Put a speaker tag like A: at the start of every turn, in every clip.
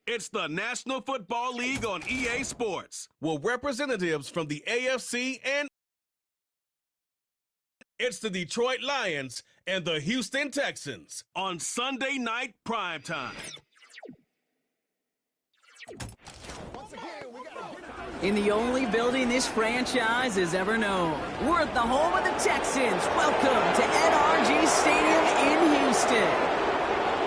A: It's the National Football League on EA Sports, with representatives from the AFC and it's the Detroit Lions and the Houston Texans on Sunday night primetime.
B: In the only building this franchise has ever known, we're at the home of the Texans. Welcome to NRG Stadium in Houston.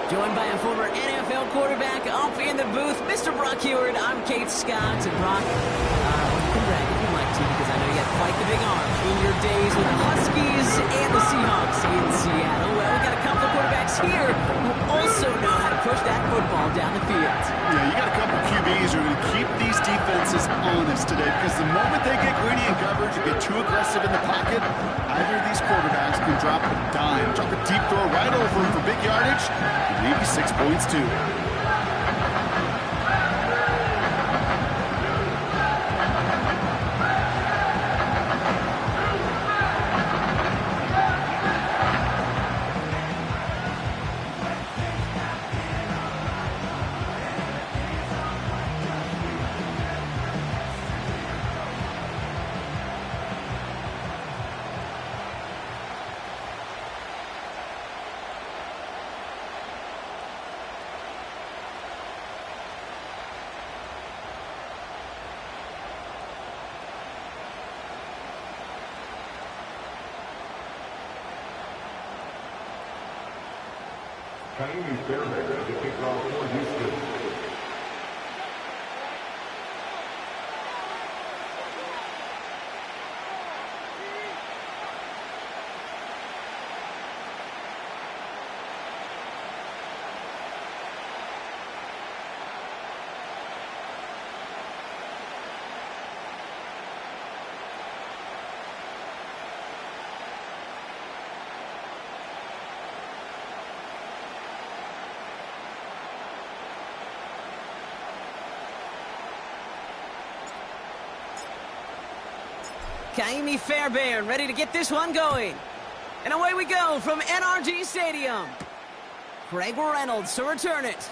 B: Joined by a former NFL quarterback up in the booth, Mr. Brock Heward. I'm Kate Scott. And Brock, you can brag if you'd like to, because I know you got quite the big arm in your days with the Huskies and the Seahawks in Seattle. Well, we got a couple of quarterbacks here who also know how to push that football down the field.
C: Yeah, you got a couple QBs who are going to keep these defenses honest today, because the moment they get greedy in coverage and get too aggressive in the pocket, either of these quarterbacks can drop a dime, drop a deep throw right over him for big yardage, and maybe 6 points too.
D: Fairbairn to kick off for Houston.
B: Kaimi Fairbairn ready to get this one going. And away we go from NRG Stadium. Craig Reynolds to return it.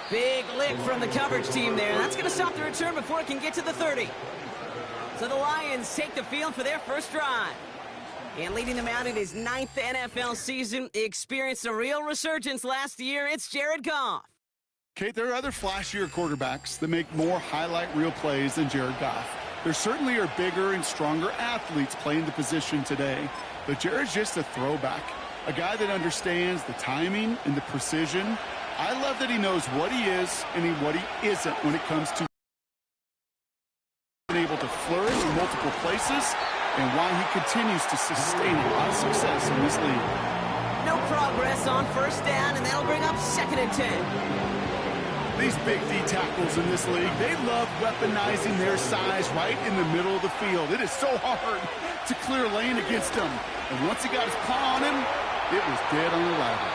B: Big lick from the coverage team there. That's going to stop the return before it can get to the 30. So the Lions take the field for their first drive. And leading them out in his 9th NFL season, he experienced a real resurgence last year. It's Jared Goff.
C: Kate, there are other flashier quarterbacks that make more highlight reel plays than Jared Goff. There certainly are bigger and stronger athletes playing the position today, but Jared's just a throwback, a guy that understands the timing and the precision. I love that he knows what he is and what he isn't when it comes to being able to flourish in multiple places and why he continues to sustain a lot of success in this league.
B: No progress on first down, and that'll bring up 2nd and 10.
C: These big D tackles in this league, they love weaponizing their size right in the middle of the field. It is so hard to clear lane against him. And once he got his paw on him, it was dead on arrival.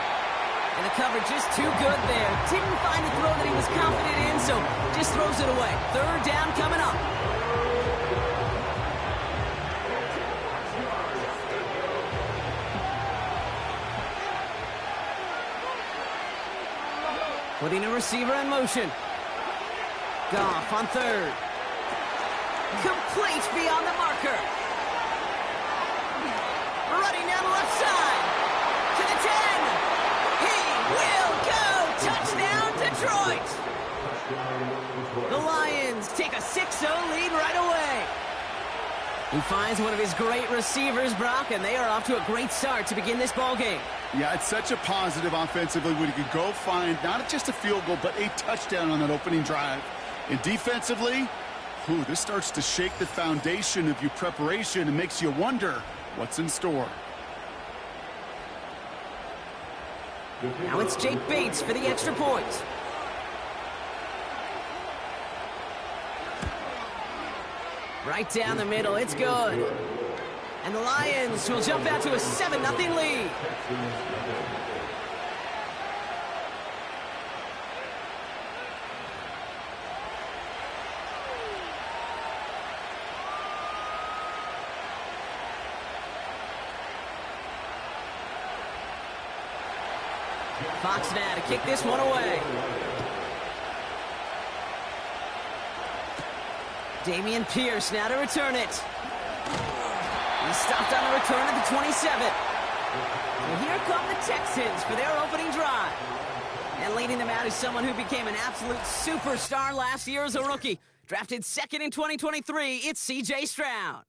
B: And the coverage just too good there. Didn't find the throw that he was confident in, so just throws it away. 3rd down coming up. Putting a receiver in motion. Goff on 3rd. Complete beyond the marker. Running down the left side. To the 10. He will go. Touchdown, Detroit. The Lions take a 6-0 lead right away. He finds one of his great receivers, Brock, and they are off to a great start to begin this ball game.
C: Yeah, it's such a positive offensively when you could go find not just a field goal, but a touchdown on that opening drive. And defensively, this starts to shake the foundation of your preparation and makes you wonder what's in store.
B: Now it's Jake Bates for the extra point. Right down the middle, it's good. And the Lions will jump out to a 7-0 lead. Fox now to kick this one away. Dameon Pierce now to return it. He stopped on the return at the 27. Well, here come the Texans for their opening drive. And leading them out is someone who became an absolute superstar last year as a rookie. Drafted second in 2023, it's C.J. Stroud.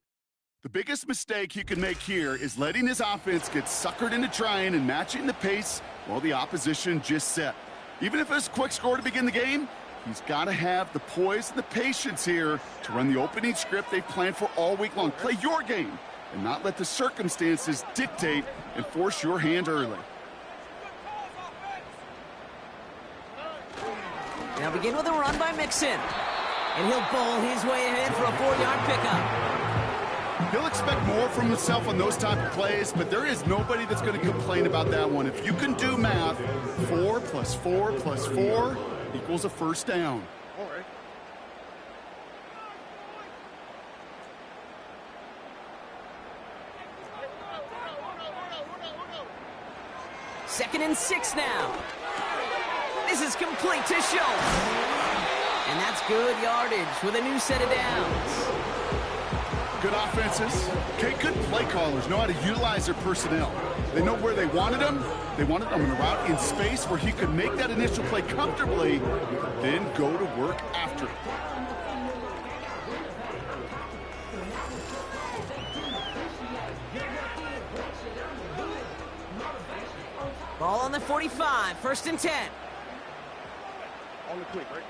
C: The biggest mistake he could make here is letting his offense get suckered into trying and matching the pace while the opposition just set. Even if it's a quick score to begin the game, he's got to have the poise and the patience here to run the opening script they've planned for all week long. Play your game and not let the circumstances dictate and force your hand early.
B: Now begin with a run by Mixon. And he'll bowl his way ahead for a 4-yard pickup.
C: He'll expect more from himself on those type of plays, but there is nobody that's going to complain about that one. If you can do math, 4 plus 4 plus 4 equals a first down. All right.
B: Second and 6 now. This is complete to Schultz. And that's good yardage with a new set of downs.
C: Good offenses. Okay, good play callers know how to utilize their personnel. They know where they wanted them. They wanted them in a route in space where he could make that initial play comfortably, then go to work after it.
B: Ball on the 45, first and 10.
C: On the quick, right?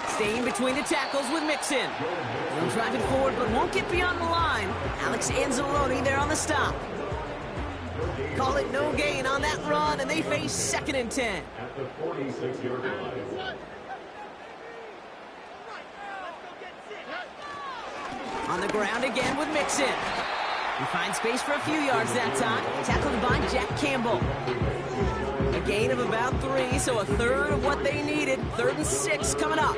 B: Staying between the tackles with Mixon. He'll drive it forward, but won't get beyond the line. Alex Anzalone there on the stop. Call it no gain on that run, and they face second and 10.
D: At the 46-yard line.
B: On the ground again with Mixon. He finds space for a few yards that time. Tackled by Jack Campbell. A gain of about 3, so a third of what they needed. 3rd and 6 coming up.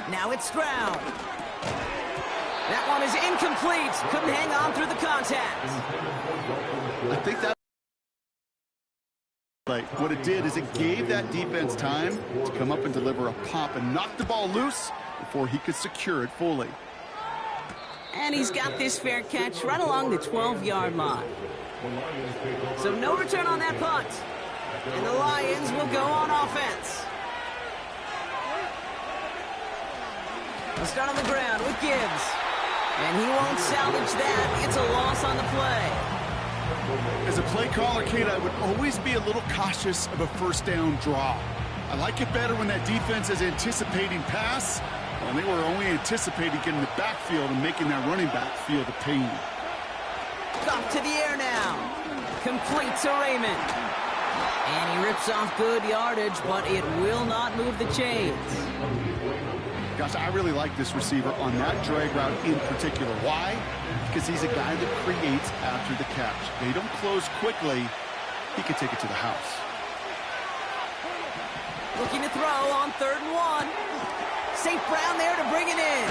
B: Now it's Stroud. That one is incomplete. Couldn't hang on through the contact.
C: I think that what it did is it gave that defense time to come up and deliver a pop and knock the ball loose before he could secure it fully.
B: And he's got this fair catch right along the 12-yard line. So no return on that punt. And the Lions will go on offense. They'll start on the ground with Gibbs. And he won't salvage that. It's a loss on the play.
C: As a play caller, Kate, I would always be a little cautious of a first down draw. I like it better when that defense is anticipating pass, and they were only anticipating getting the backfield and making that running back feel the pain.
B: Off to the air now. Complete to Raymond. And he rips off good yardage, but it will not move the chains.
C: Gosh, I really like this receiver on that drag route in particular. Why? Because he's a guy that creates after the catch. They don't close quickly. He can take it to the house.
B: Looking to throw on 3rd and 1. St. Brown there to bring it in.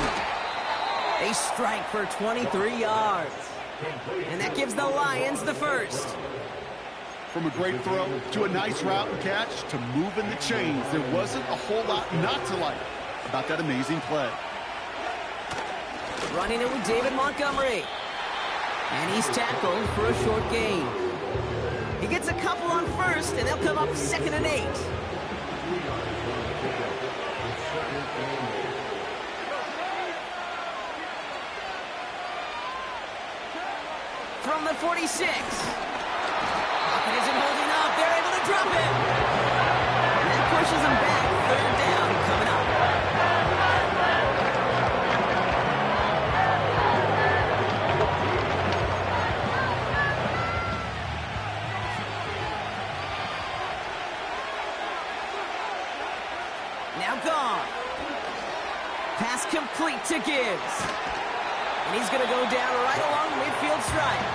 B: They strike for 23 yards. And that gives the Lions the first.
C: From a great throw to a nice route and catch to moving the chains, there wasn't a whole lot not to like about that amazing play.
B: Running it with David Montgomery. And he's tackled for a short gain. He gets a couple on first, and they'll come up 2nd and 8. From the 46. Pocket isn't holding up. They're able to drop it. And that pushes them back. 3rd down coming up. Now gone. Pass complete to Gibbs. And he's going to go down right along the midfield stripe.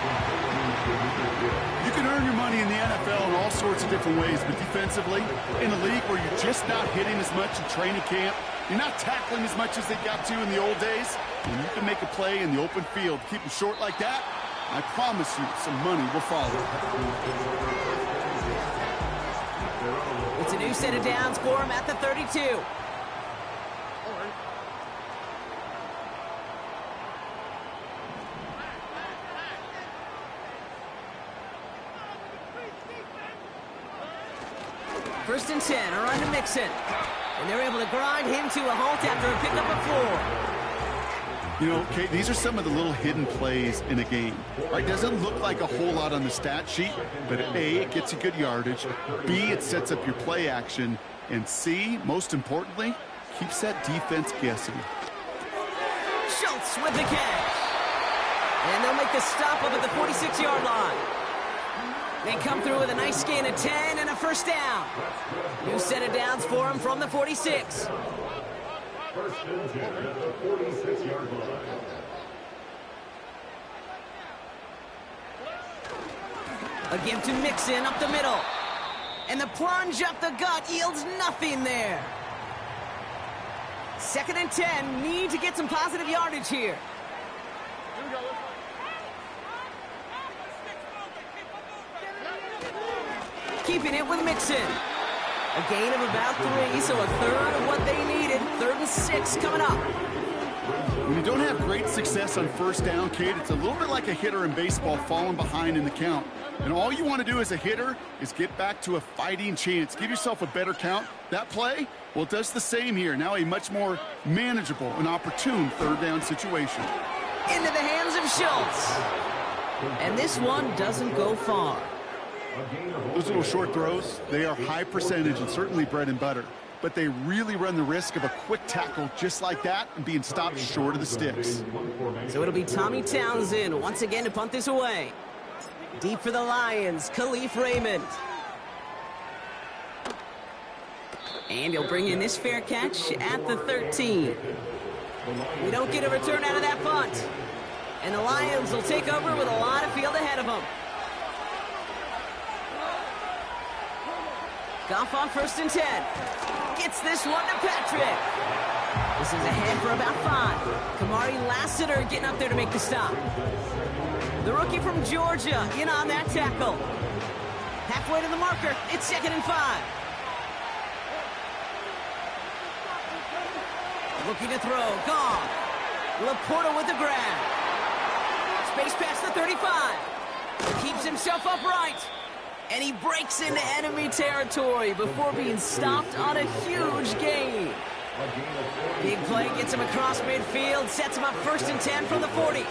C: You can earn your money in the NFL in all sorts of different ways, but defensively, in a league where you're just not hitting as much in training camp, You're not tackling as much as they got to in the old days. When you can make a play in the open field, keep them short like that, I promise you some money will follow.
B: It's a new set of downs for him at the 32. First and 10, a run to Mixon. And they're able to grind him to a halt after a pickup of 4.
C: You know, Kate, these are some of the little hidden plays in a game. Right, doesn't look like a whole lot on the stat sheet, but A, it gets you good yardage. B, it sets up your play action. And C, most importantly, keeps that defense guessing.
B: Schultz with the catch. And they'll make the stop up at the 46-yard line. They come through with a nice gain of 10 and a first down. New set of downs for him from the 46.
D: First and 10 at the 46-yard line.
B: A give to Mixon up the middle. And the plunge up the gut yields nothing there. Second and 10, need to get some positive yardage here. Keeping it with Mixon. A gain of about 3, so a third of what they needed. 3rd and 6 coming up.
C: When you don't have great success on first down, Kate, it's a little bit like a hitter in baseball falling behind in the count. And all you want to do as a hitter is get back to a fighting chance. Give yourself a better count. That play, well, it does the same here. Now a much more manageable and opportune third down situation.
B: Into the hands of Schultz. And this one doesn't go far.
C: Those little short throws, they are high percentage and certainly bread and butter. But they really run the risk of a quick tackle just like that and being stopped short of the sticks.
B: So it'll be Tommy Townsend once again to punt this away. Deep for the Lions, Khalif Raymond. And he'll bring in this fair catch at the 13. We don't get a return out of that punt. And the Lions will take over with a lot of field ahead of them. Goff on first and 10. Gets this one to Patrick. This is ahead for about 5. Kamari Lassiter getting up there to make the stop. The rookie from Georgia in on that tackle. Halfway to the marker. It's 2nd and 5. Looking to throw. Goff. Laporta with the grab. Space past the 35. Keeps himself upright. And he breaks into enemy territory before being stopped on a huge gain. Big play gets him across midfield, sets him up 1st and 10 from the 40. Ooh,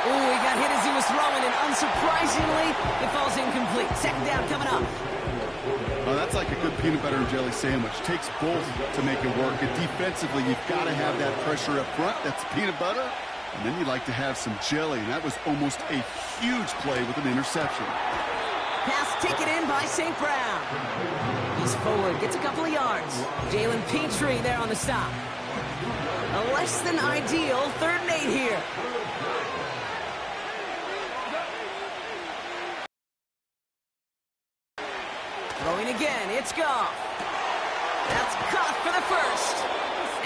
B: he got hit as he was throwing, and unsurprisingly, it falls incomplete. 2nd down coming up.
C: Well, that's like a good peanut butter and jelly sandwich. Takes both to make it work. And defensively, you've got to have that pressure up front. That's peanut butter. And then you'd like to have some jelly, and that was almost a huge play with an interception.
B: Pass taken in by St. Brown. He's forward, gets a couple of yards. Jalen Petrie there on the stop. A less than ideal 3rd and 8 here. Throwing again, it's Goff. That's caught for the first.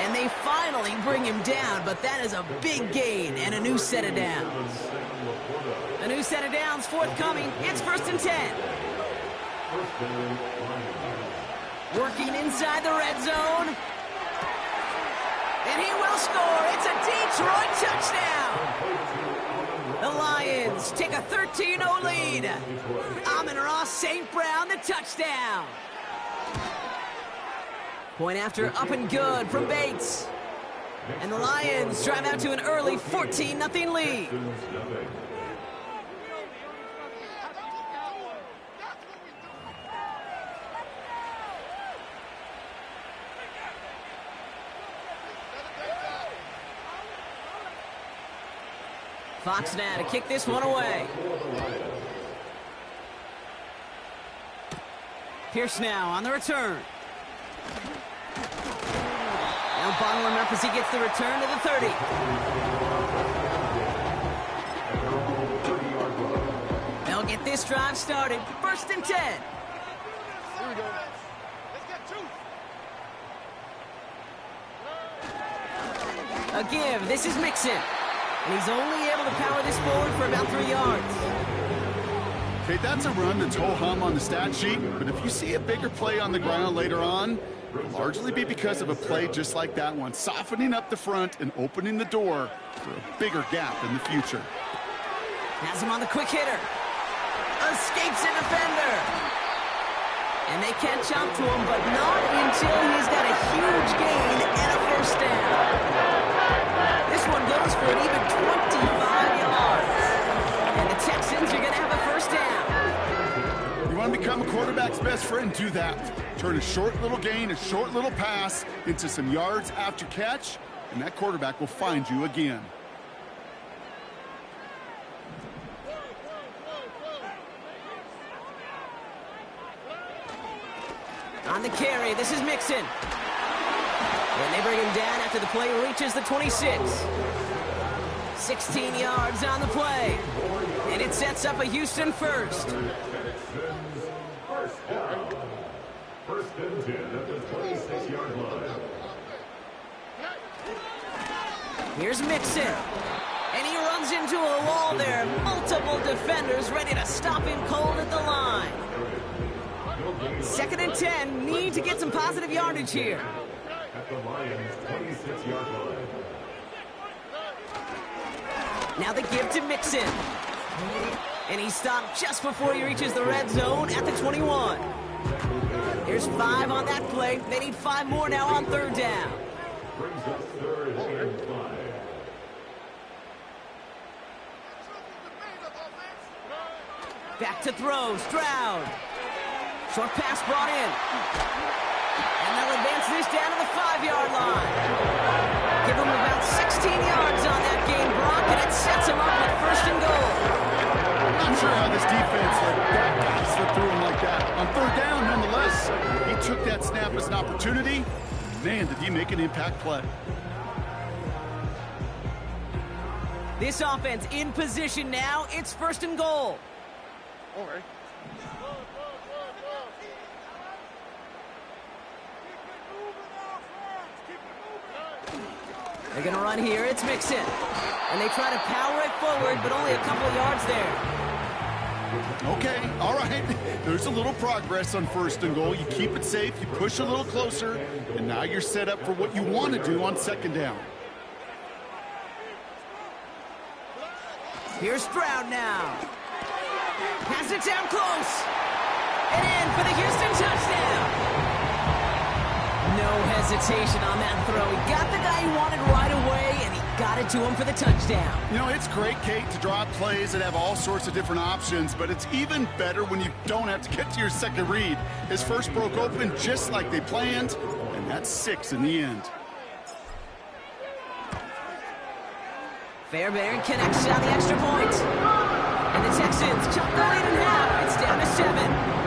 B: And they finally bring him down, but that is a big gain and a new set of downs. A new set of downs forthcoming. It's 1st and 10. Working inside the red zone. And he will score. It's a Detroit touchdown. The Lions take a 13-0 lead. Amon-Ra St. Brown, the touchdown. Point after up and good from Bates. And the Lions drive out to an early 14-0 lead. Fox now to kick this one away. Pierce now on the return. Now bottling up as he gets the return to the 30. They'll get this drive started. 1st and 10. A give. This is Mixon. And he's only able to power this forward for about 3 yards.
C: Okay, that's a run that's ho-hum on the stat sheet, but if you see a bigger play on the ground later on, it'll largely be because of a play just like that one, softening up the front and opening the door for a bigger gap in the future.
B: Has him on the quick hitter. Escapes a defender. And they catch up to him, but not until he's got a huge gain and a first down. This one goes for an even 25 yards. And the Texans are going to have a first down.
C: You want to become a quarterback's best friend? Do that. Turn a short little gain, a short little pass into some yards after catch, and that quarterback will find you again.
B: On the carry, this is Mixon. And they bring him down after the play reaches the 26. 16 yards on the play. And it sets up a Houston first.
D: First down. First and 10 at the 26-yard line.
B: Here's Mixon. And he runs into a wall there. Multiple defenders ready to stop him cold at the line. 2nd and 10, need to get some positive yardage here.
D: At the Lions' 26-yard line.
B: Now they give to Mixon. And he stopped just before he reaches the red zone at the 21. Here's 5 on that play. They need 5 more now on 3rd down.
D: Brings us 3rd and 5.
B: Back to throw, Stroud. Short pass brought in. And they'll advance this down to the 5-yard line. Give them about 16 yards on that gain, Brock, and it sets them up with 1st and goal.
C: I'm not sure how this defense let that guy slip through him like that. On 3rd down, nonetheless, he took that snap as an opportunity. Man, did he make an impact play.
B: This offense in position now. It's 1st and goal.
C: All right.
B: They're going to run here. It's Mixon. And they try to power it forward, but only a couple of yards there.
C: Okay, all right. There's a little progress on 1st and goal. You keep it safe, you push a little closer, and now you're set up for what you want to do on 2nd down.
B: Here's Stroud now. Pass it down close. And in for the Houston touchdown. No hesitation on that throw. He got the guy he wanted right away, and he got it to him for the touchdown.
C: You know, it's great, Kate, to draw up plays that have all sorts of different options, but it's even better when you don't have to get to your second read. His first broke open just like they planned, and that's 6 in the end.
B: Fairbairn connects on the extra point. And the Texans chop the lead in half. It's down to 7.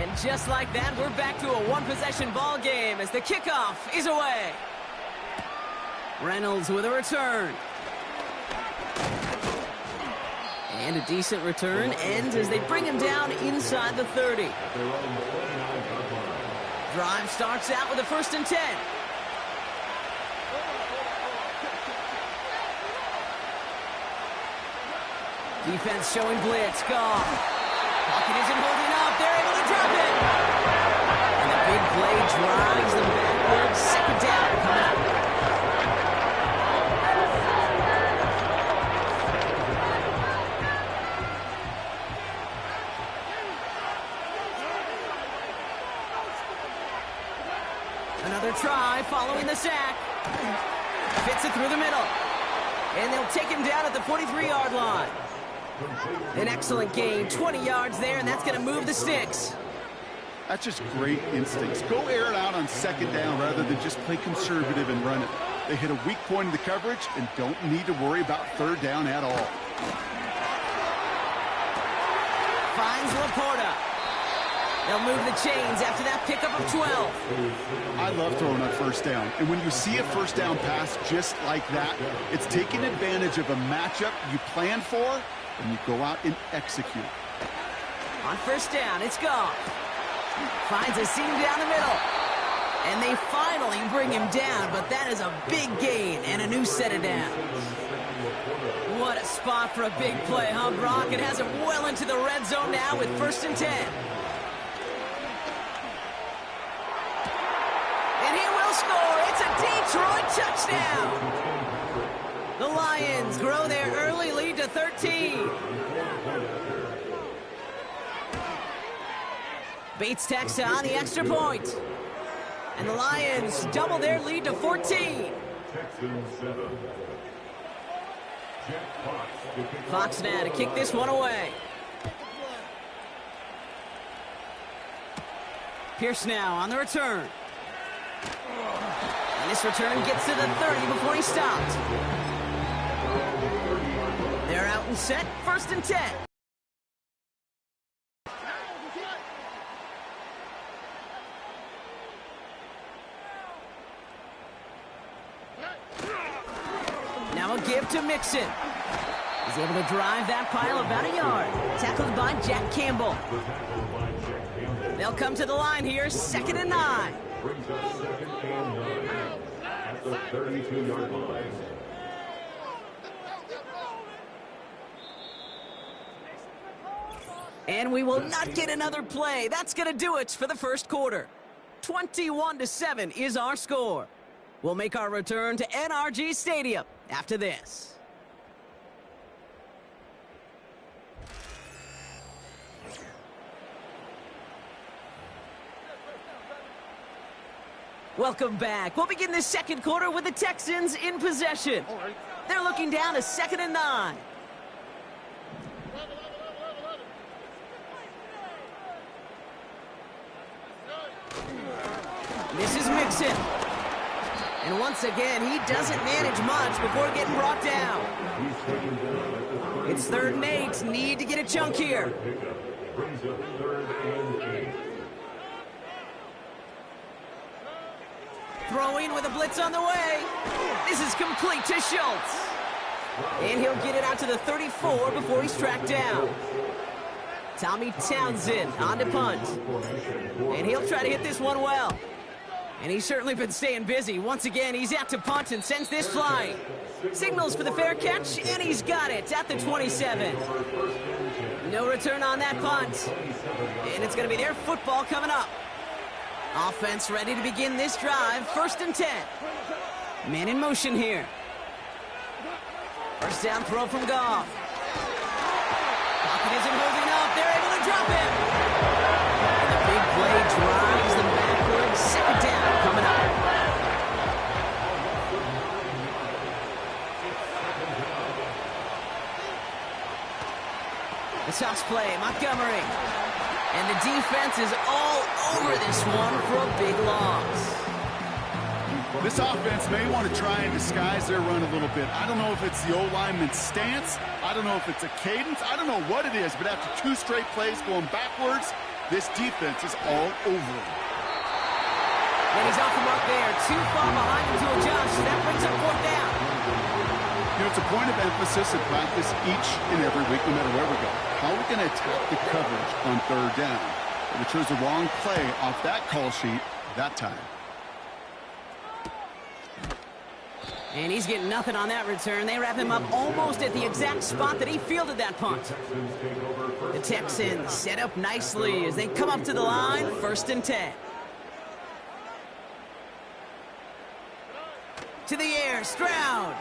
B: And just like that, we're back to a one-possession ball game as the kickoff is away. Reynolds with a return. And a decent return ends as they bring him down inside the 30. Drive starts out with a 1st and 10. Defense showing blitz. Goff. Pocket isn't holding up. They're able to drop it. And the big play drives them backwards. 2nd down coming up. Another try following the sack. Fits it through the middle. And they'll take him down at the 43-yard line. An excellent gain, 20 yards there, and that's going to move the sticks.
C: That's just great instincts. Go air it out on 2nd down rather than just play conservative and run it. They hit a weak point in the coverage and don't need to worry about 3rd down at all.
B: Finds Laporta. They'll move the chains after that pickup of 12.
C: I love throwing on first down. And when you see a first down pass just like that, it's taking advantage of a matchup you plan for, and you go out and execute.
B: On first down, it's Goff. Finds a seam down the middle. And they finally bring him down, but that is a big gain and a new set of downs. What a spot for a big play, huh, Brock? It has him well into the red zone now with 1st and 10. And he will score. It's a Detroit touchdown. The Lions grow their early lead to 13. Bates tacks on the extra point. And the Lions double their lead to 14. Fox now to kick this one away. Pierce now on the return. And this return gets to the 30 before he stopped. They're out and set, 1st and 10. Now a give to Mixon. He's able to drive that pile about a yard. Tackled by Jack Campbell. They'll come to the line here, 2nd and 9.
D: Brings up 2nd and 9 at the 32-yard line.
B: And we will not get another play. That's going to do it for the first quarter. 21-7 is our score. We'll make our return to NRG Stadium after this. Welcome back. We'll begin the second quarter with the Texans in possession. They're looking down to 2nd and 9. This is Mixon. And once again, he doesn't manage much before getting brought down. It's 3rd and 8. Need to get a chunk here.
D: Brings up 3rd and 8.
B: Throwing with a blitz on the way. This is complete to Schultz. And he'll get it out to the 34 before he's tracked down. Tommy Townsend on to punt. And he'll try to hit this one well. And he's certainly been staying busy. Once again, he's out to punt and sends this flying. Signals for the fair catch, and he's got it at the 27. No return on that punt. And it's going to be their football coming up. Offense ready to begin this drive, 1st and 10. Man in motion here. First down throw from Goff. Pocket isn't holding up. They're able to drop him. And the big play drives them backwards. 2nd down coming up. The toss play, Montgomery. And the defense is all over this one for a big loss.
C: This offense may want to try and disguise their run a little bit. I don't know if it's the O-lineman's stance. I don't know if it's a cadence. I don't know what it is, but after 2 straight plays going backwards, this defense is all over him.
B: And he's off the mark there. Too far behind him to adjust. That brings up 4th down.
C: You know, it's a point of emphasis in practice each and every week, no matter where we go. How are we going to attack the coverage on 3rd down? We chose the wrong play off that call sheet that time.
B: And he's getting nothing on that return. They wrap him up almost at the exact spot that he fielded that punt. The Texans set up nicely as they come up to the line, 1st and 10. To the air, Stroud.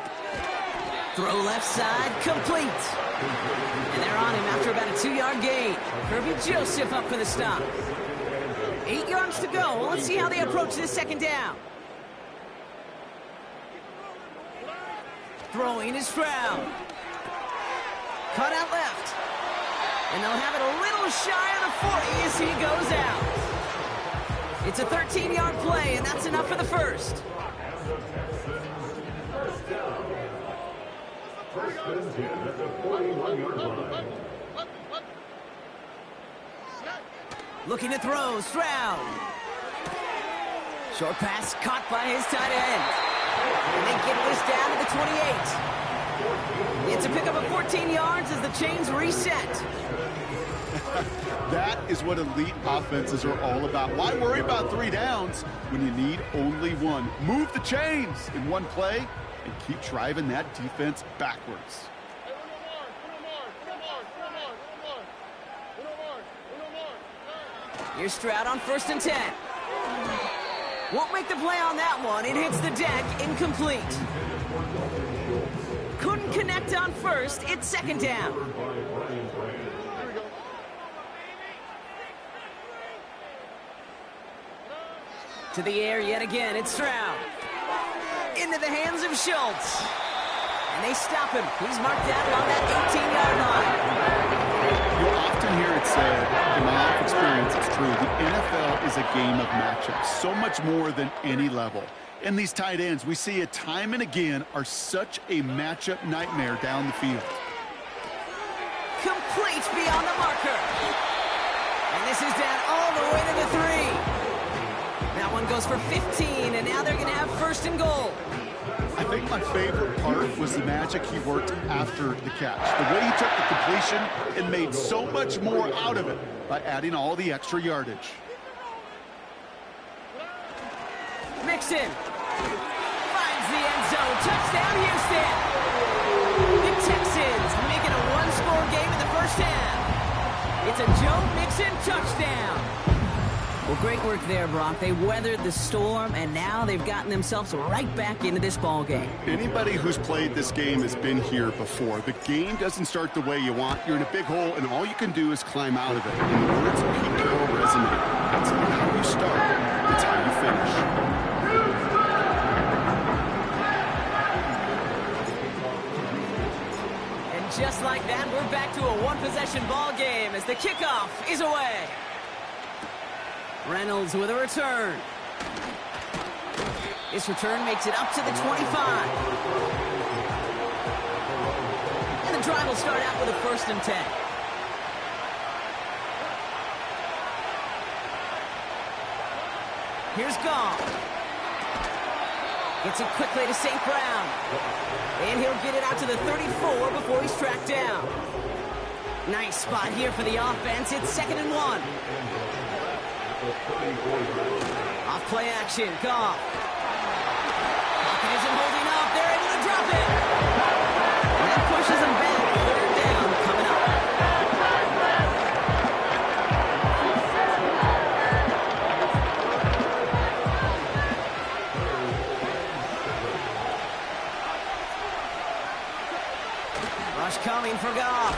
B: Throw left side, complete. And they're on him after about a 2-yard gain. Kirby Joseph up for the stop. 8 yards to go. Well, let's see how they approach this 2nd down. Throwing is Stroud. Cut out left. And they'll have it a little shy of the 40 as he goes out. It's a 13-yard play, and that's enough for the first.
D: First and 10 at the 41-yard line.
B: Looking to throw, Stroud. Short pass caught by his tight end. And they get this down to the 28. It's a pickup of 14 yards as the chains reset.
C: That is what elite offenses are all about. Why worry about 3 downs when you need only 1? Move the chains in one play and keep driving that defense backwards.
B: Here's Stroud on 1st and 10. Won't make the play on that one. It hits the deck, incomplete. Couldn't connect on 1st. It's 2nd down. To the air yet again. It's Stroud. Into the hands of Schultz. And they stop him. He's marked down on that 18-yard line.
C: You'll often hear it said, in my life experience, it's true, the NFL is a game of matchups, so much more than any level. And these tight ends, we see it time and again, are such a matchup nightmare down the field.
B: Complete beyond the marker. And this is down all the way to the 3. That one goes for 15, and now they're going to have 1st and goal.
C: I think my favorite part was the magic he worked after the catch. The way he took the completion and made so much more out of it by adding all the extra yardage.
B: Mixon finds the end zone. Touchdown, Houston. The Texans making a 1-score game in the 1st half. It's a Joe Mixon touchdown. Well, great work there, Brock. They weathered the storm, and now they've gotten themselves right back into this ball game.
C: Anybody who's played this game has been here before. The game doesn't start the way you want. You're in a big hole, and all you can do is climb out of it. And the words of Pete Carroll resonate. It's not how you start, it's how you finish.
B: And just like that, we're back to a 1-possession ball game as the kickoff is away. Reynolds with a return. This return makes it up to the 25. And the drive will start out with a 1st and 10. Here's Goff. Gets it quickly to St. Brown. And he'll get it out to the 34 before he's tracked down. Nice spot here for the offense. It's 2nd and 1. Off play action, Goff. Pocket isn't holding up. They're able to drop it. And that pushes them back. 3rd down coming up. Rush coming for Goff.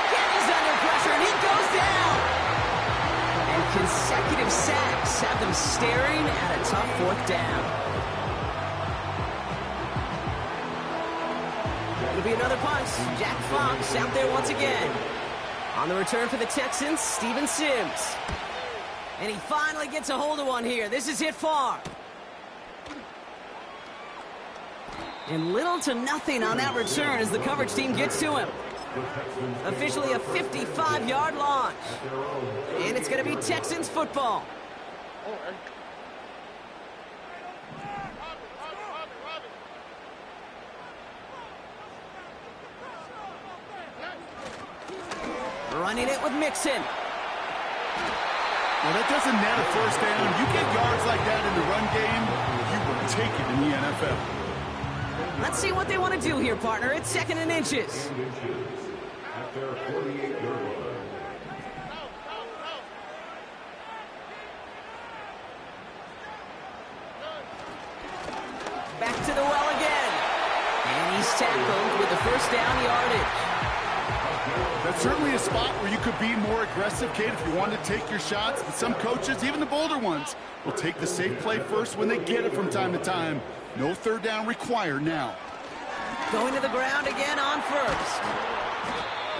B: Again, he's under pressure, and he goes down. Consecutive sacks have them staring at a tough 4th down. It'll be another punt. Jack Fox out there once again. On the return for the Texans, Steven Sims. And he finally gets a hold of one here. This is hit far. And little to nothing on that return as the coverage team gets to him. Officially a 55-yard launch. And it's going to be Texans football. Running it with Mixon.
C: Well, that doesn't net a 1st down. You get yards like that in the run game, you will take it in the NFL.
B: Let's see what they want to do here, partner. It's 2nd and inches.
D: At their 48-yard line.
B: Back to the well again. And he's tackled with the 1st down yardage.
C: That's certainly a spot where you could be more aggressive, Kate, if you want to take your shots. But some coaches, even the bolder ones, will take the safe play first when they get it from time to time. No 3rd down required now.
B: Going to the ground again on 1st.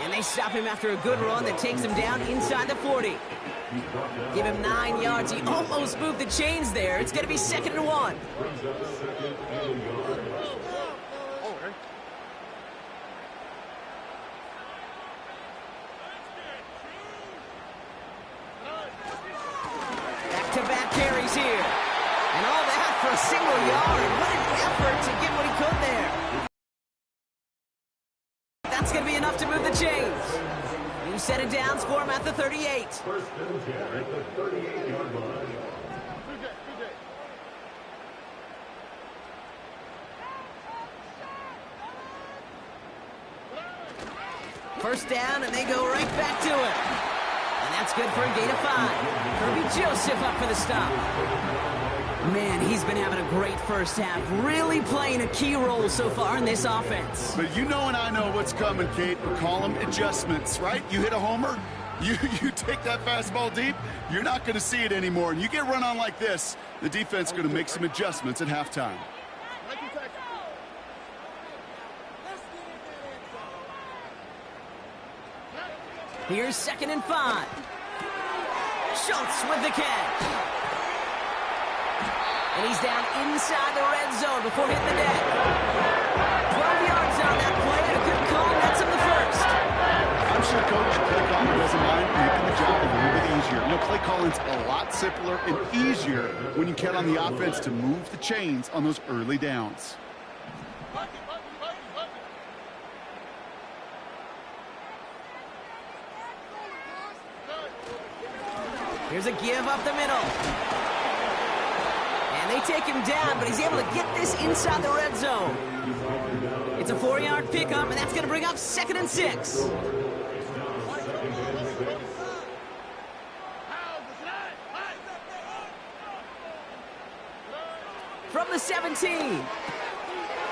B: And they stop him after a good run that takes him down inside the 40. Give him 9 yards. He almost moved the chains there. It's going to be 2nd and 1. for a single yard. What an effort to get what he could there. That's going to be enough to move the chains. New set of downs for him at the 38.
D: First and 10 at the 38-yard line.
B: First down, and they go right back to it. And that's good for a gain of 5. Kirby Joseph up for the stop. Man, he's been having a great first half, really playing a key role so far in this offense.
C: But you know and I know what's coming, Kate. We call them adjustments, right? You hit a homer, you take that fastball deep, you're not going to see it anymore. And you get run on like this, the defense is going to make some adjustments at halftime.
B: Here's 2nd and 5. Schultz with the catch. And he's down inside the red zone before hitting the deck. 12 yards on that play, and a good call nets him the first.
C: I'm sure Coach play calling doesn't mind making the job a little bit easier. You know, play calling's a lot simpler and easier when you count on the offense to move the chains on those early downs.
B: Here's a give up the middle. And they take him down, but he's able to get this inside the red zone. It's a 4-yard pickup, and that's going to bring up 2nd and 6. From the 17.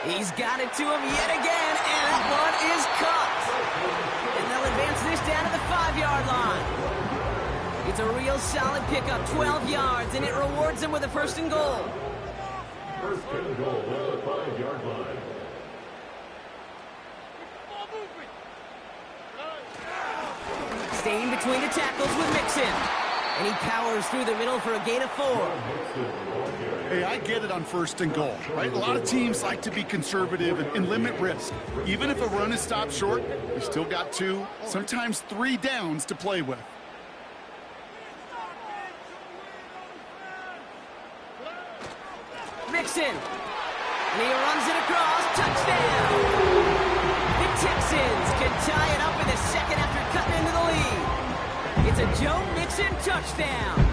B: He's got it to him yet again, and that one is caught. And they'll advance this down to the 5-yard line. It's a real solid pickup, 12 yards, and it rewards them with a 1st and goal.
D: 1st and goal at the 5-yard line.
B: Staying between the tackles with Mixon. And he powers through the middle for a gain of 4.
C: Hey, I get it on 1st and goal, right? A lot of teams like to be conservative and limit risk. Even if a run is stopped short, you still got 2, sometimes 3 downs to play with.
B: Mixon. And he runs it across. Touchdown! The Texans can tie it up in the 2nd after cutting into the lead. It's a Joe Mixon touchdown.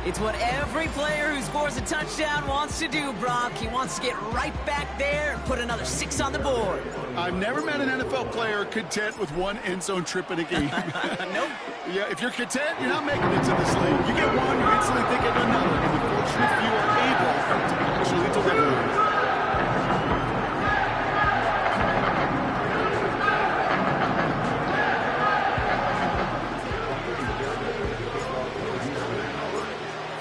B: It's what every player who scores a touchdown wants to do, Brock. He wants to get right back there and put another 6 on the board.
C: I've never met an NFL player content with 1 end zone trip in a game.
B: Nope.
C: Yeah, if you're content, you're not making it to this league. You get 1, you're instantly thinking another. And the fortunate few are able to actually deliver.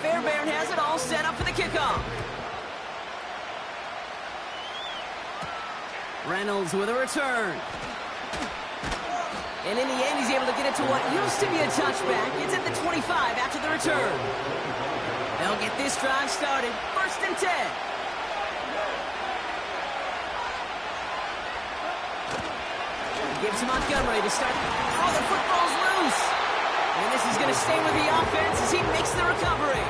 B: Fairbairn has it all set up for the kickoff. Reynolds with a return. And in the end, he's able to get it to what used to be a touchback. It's at the 25 after the return. They'll get this drive started. 1st and 10. Gives Montgomery to start. Oh, the football's loose. And this is going to stay with the offense as he makes the recovery.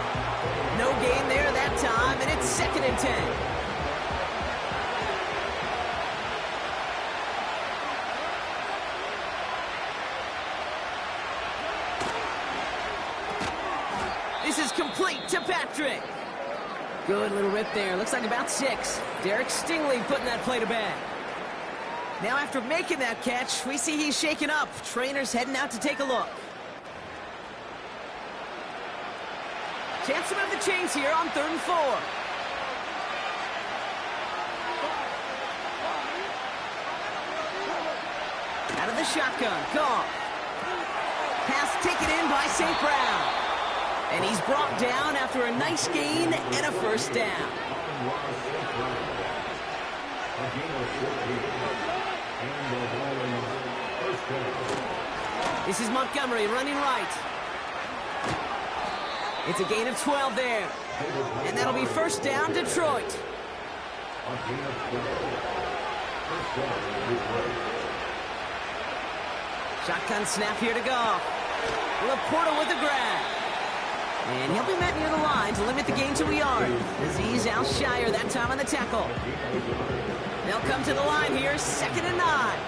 B: No gain there that time, and it's 2nd and 10. This is complete to Patrick. Good little rip there. Looks like about 6. Derek Stingley putting that play to bed. Now after making that catch, we see he's shaken up. Trainer's heading out to take a look. Chance to move the chains here on 3rd and 4. Out of the shotgun, Goff. Pass taken in by St. Brown. And he's brought down after a nice gain and a 1st down. This is Montgomery running right. It's a gain of 12 there. And that'll be 1st down, Detroit. Shotgun snap here to go. Laporta with the grab. And he'll be met near the line to limit the gain to a yard. Azeez Al-Shire that time on the tackle. They'll come to the line here, 2nd and 9.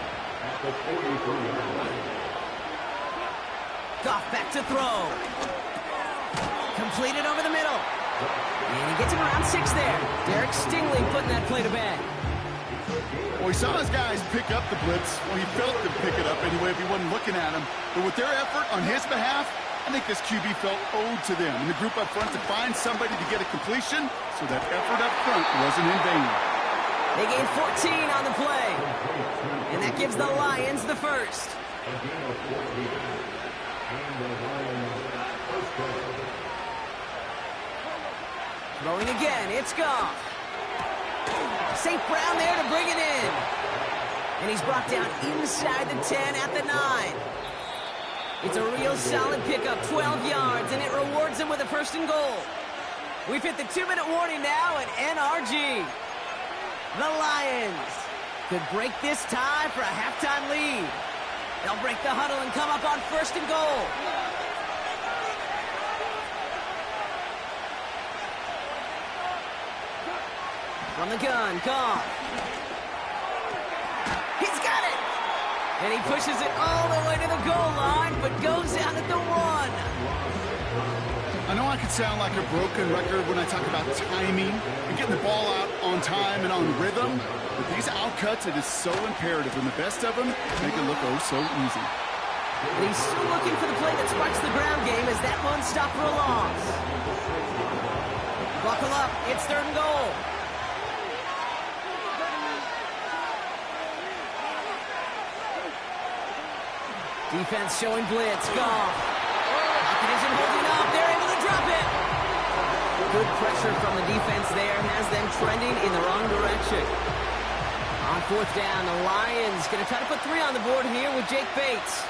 B: Goff back to throw. Completed over the middle. And he gets him around 6 there. Derek Stingley putting that play to bed.
C: Well, he saw his guys pick up the blitz. Well, he felt them pick it up anyway if he wasn't looking at him. But with their effort on his behalf, I think this QB felt owed to them and the group up front to find somebody to get a completion, so that effort up front wasn't in vain.
B: They gain 14 on the play. And that gives the Lions the first. Throwing again, it's Goff. St. Brown there to bring it in. And he's brought down inside the 10 at the 9. It's a real solid pickup, 12 yards, and it rewards him with a 1st and goal. We've hit the 2-minute warning now at NRG. The Lions could break this tie for a halftime lead. They'll break the huddle and come up on 1st and goal. From the gun, Goff. He's got it! And he pushes it all the way to the goal line, but goes down at the 1.
C: I know I could sound like a broken record when I talk about timing and getting the ball out on time and on rhythm, but these outcuts, it is so imperative, and the best of them make it look oh so easy.
B: And he's still looking for the play that sparks the ground game as that one stopped for a loss. Buckle up, it's 3rd and goal. Defense showing blitz. Goff. Pocket isn't holding up. They're able to drop it. Good pressure from the defense there has them trending in the wrong direction. On 4th down, the Lions going to try to put 3 on the board here with Jake Bates.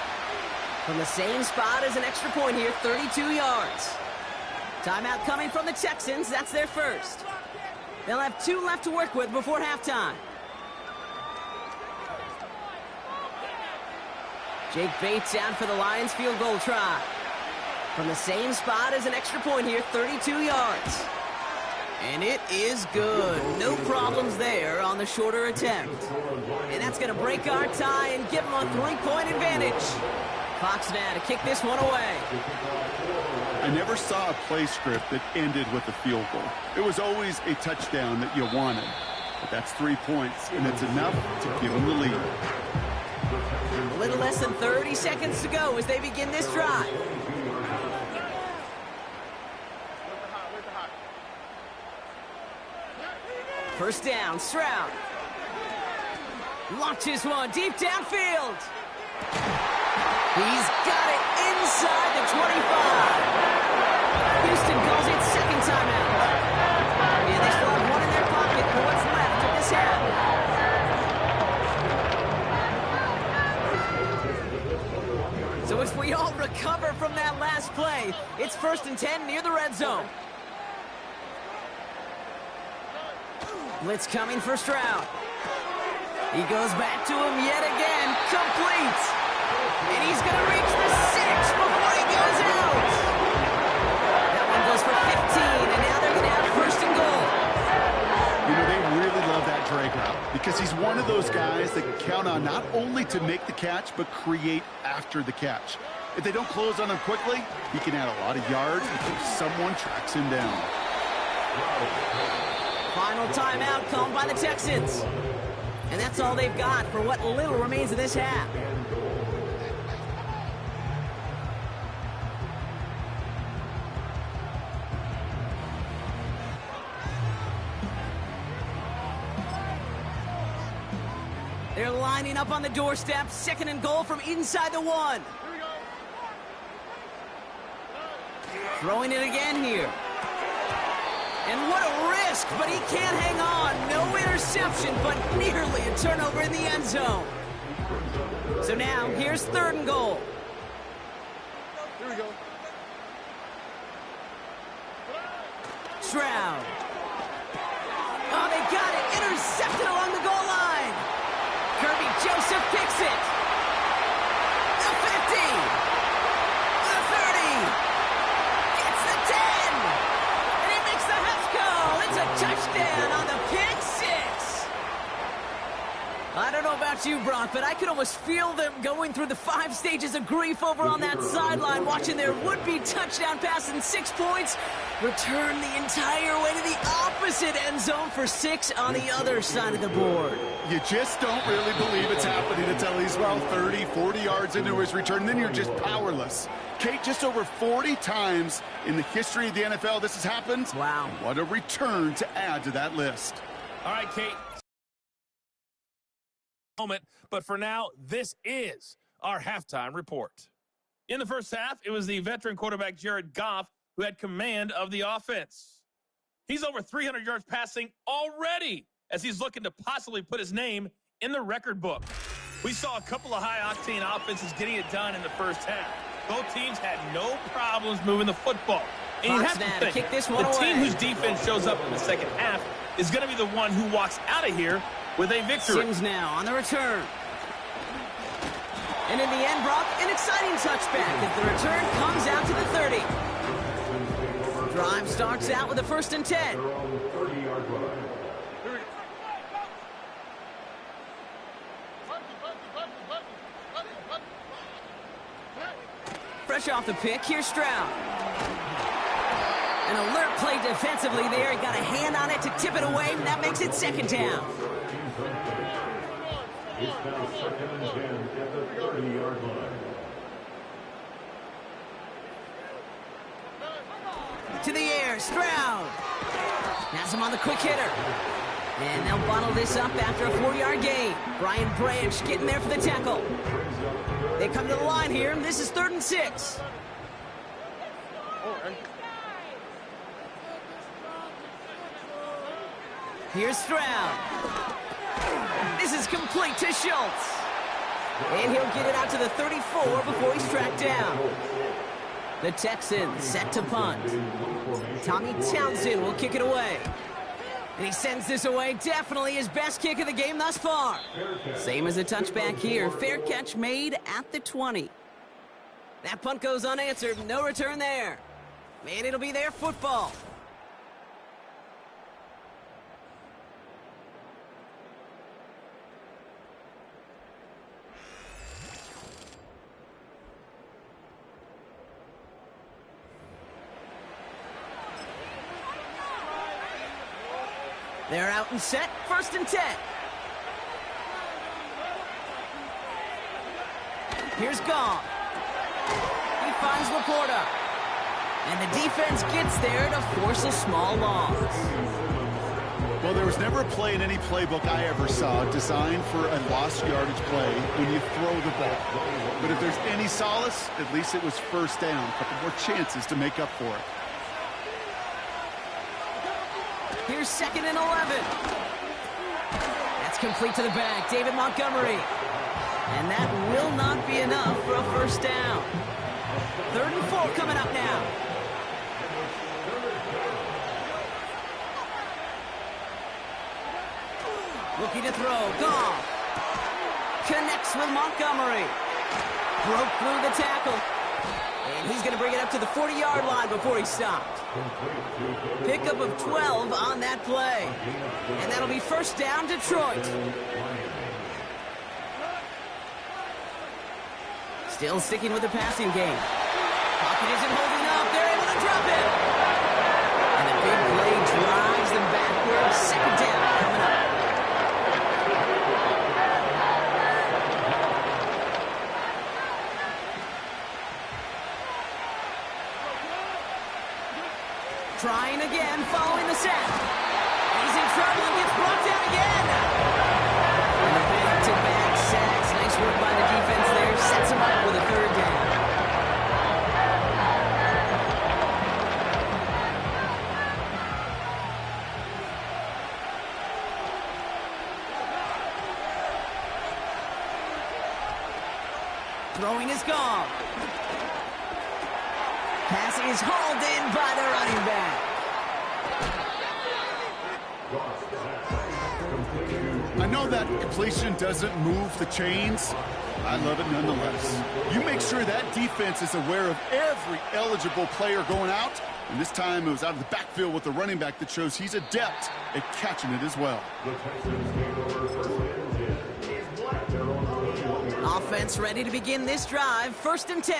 B: From the same spot as an extra point here, 32 yards. Timeout coming from the Texans. That's their first. They'll have 2 left to work with before halftime. Jake Bates out for the Lions field goal try. From the same spot as an extra point here, 32 yards. And it is good. No problems there on the shorter attempt. And that's going to break our tie and give them a 3-point advantage. Fox now to kick this one away.
C: I never saw a play script that ended with a field goal. It was always a touchdown that you wanted. But that's 3 points, and it's enough to give them the lead.
B: A little less than 30 seconds to go as they begin this drive. First down, Stroud. Launches one deep downfield. He's got it inside the 25. Houston calls it 2nd timeout. And they still have 1 in their pocket for what's left of this half. So as we all recover from that last play, it's 1st and 10 near the red zone. Blitz coming for Stroud. He goes back to him yet again, complete. And he's going to reach the 6 before he goes out. That one goes for 15, and now they're going to have 1st and goal.
C: You know, they really love that drag route because he's one of those guys that can count on not only to make the catch, but create after the catch. If they don't close on him quickly, he can add a lot of yards until someone tracks him down.
B: Final timeout called by the Texans. And that's all they've got for what little remains of this half. They're lining up on the doorstep. 2nd and goal from inside the 1. Throwing it again here. And what a risk, but he can't hang on. No interception, but nearly a turnover in the end zone. So now, here's 3rd and goal.
C: Here we go.
B: Stroud. Oh, they got it. Intercepted along the goal line. Kirby Joseph picks it. The 50. The 30. Gets the 10. about you, Brock, but I could almost feel them going through the 5 stages of grief over on that sideline, watching their would-be touchdown pass in 6 points return the entire way to the opposite end zone for 6 on the other side of the board.
C: You just don't really believe it's happening until he's about 30, 40 yards into his return, and then you're just powerless. Kate, just over 40 times in the history of the NFL this has happened.
B: Wow.
C: What a return to add to that list.
E: All right, Kate. Moment, but for now, this is our halftime report. In the first half, it was the veteran quarterback Jared Goff who had command of the offense. He's over 300 yards passing already as he's looking to possibly put his name in the record book. We saw a couple of high-octane offenses getting it done in the first half. Both teams had no problems moving the football. And you have to think,
B: kick this one
E: the
B: away.
E: team whose defense shows up in the second half is going to be the one who walks out of here with a victory.
B: Sims now on the return. And in the end, Brock, an exciting touchback as the return comes out to the 30. Drive starts out with a 1st and 10. Fresh off the pick, here's Stroud. An alert play defensively there. He got a hand on it to tip it away, and that makes it 2nd down.
D: It's now 2nd and 10 at the 30-yard line.
B: To the air, Stroud. Has him on the quick hitter. And they'll bottle this up after a 4-yard gain. Brian Branch getting there for the tackle. They come to the line here, and this is 3rd and 6. Here's Stroud. This is complete to Schultz. And he'll get it out to the 34 before he's tracked down. The Texans set to punt. Tommy Townsend will kick it away. And he sends this away. Definitely his best kick of the game thus far. Same as a touchback here. Fair catch made at the 20. That punt goes unanswered. No return there. And it'll be their football. They're out and set. 1st and 10. Here's Goff. He finds Laporta. And the defense gets there to force a small loss.
C: Well, there was never a play in any playbook I ever saw designed for a lost yardage play when you throw the ball. But if there's any solace, at least it was 1st down. A couple more chances to make up for it.
B: Here's 2nd and 11. That's complete to the back. David Montgomery. And that will not be enough for a 1st down. 3rd and 4 coming up now. Looking to throw. Goff. Connects with Montgomery. Broke through the tackle. And he's going to bring it up to the 40-yard line before he stopped. Pickup of 12 on that play. And that'll be 1st down, Detroit. Still sticking with the passing game. Pocket isn't holding up. They're able to drop it. And the big play drives them backwards. 2nd down coming up. Trying again, following the sack. He's in trouble and gets brought down again. And a back-to-back sacks. Nice work by the defense there. Sets him up with a 3rd down. Throwing is gone. Pass is hauled in by the running back.
C: I know that completion doesn't move the chains. I love it nonetheless. You make sure that defense is aware of every eligible player going out. And this time it was out of the backfield with the running back that shows he's adept at catching it as well.
D: The Texans take over 1st and 10.
B: Offense ready to begin this drive. 1st and 10.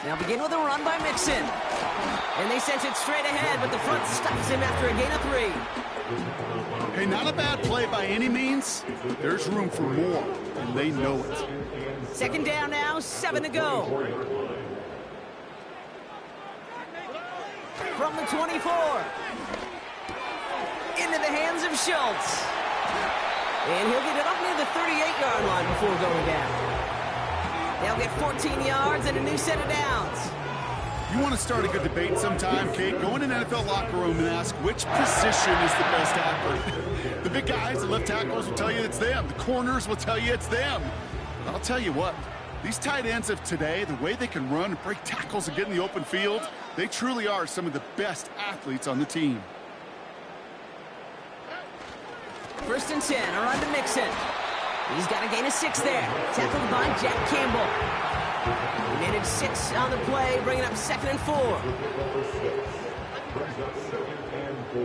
B: Now begin with a run by Mixon. And they sent it straight ahead, but the front stops him after a gain of 3.
C: Hey, not a bad play by any means. There's room for more, and they know it.
B: 2nd down now, 7 to go. From the 24. Into the hands of Schultz. And he'll get it up near the 38-yard line before going down. They'll get 14 yards and a new set of downs.
C: You want to start a good debate sometime, Kate? Go in an NFL locker room and ask which position is the best athlete. The big guys, the left tackles will tell you it's them. The corners will tell you it's them. But I'll tell you what, these tight ends of today, the way they can run and break tackles and get in the open field, they truly are some of the best athletes on the team.
B: 1st and 10, a run to Mixon. He's got a gain of 6 there. Tackled by Jack Campbell. He managed 6 on the play, bringing up 2nd and 4.
D: Brings up 2nd and 4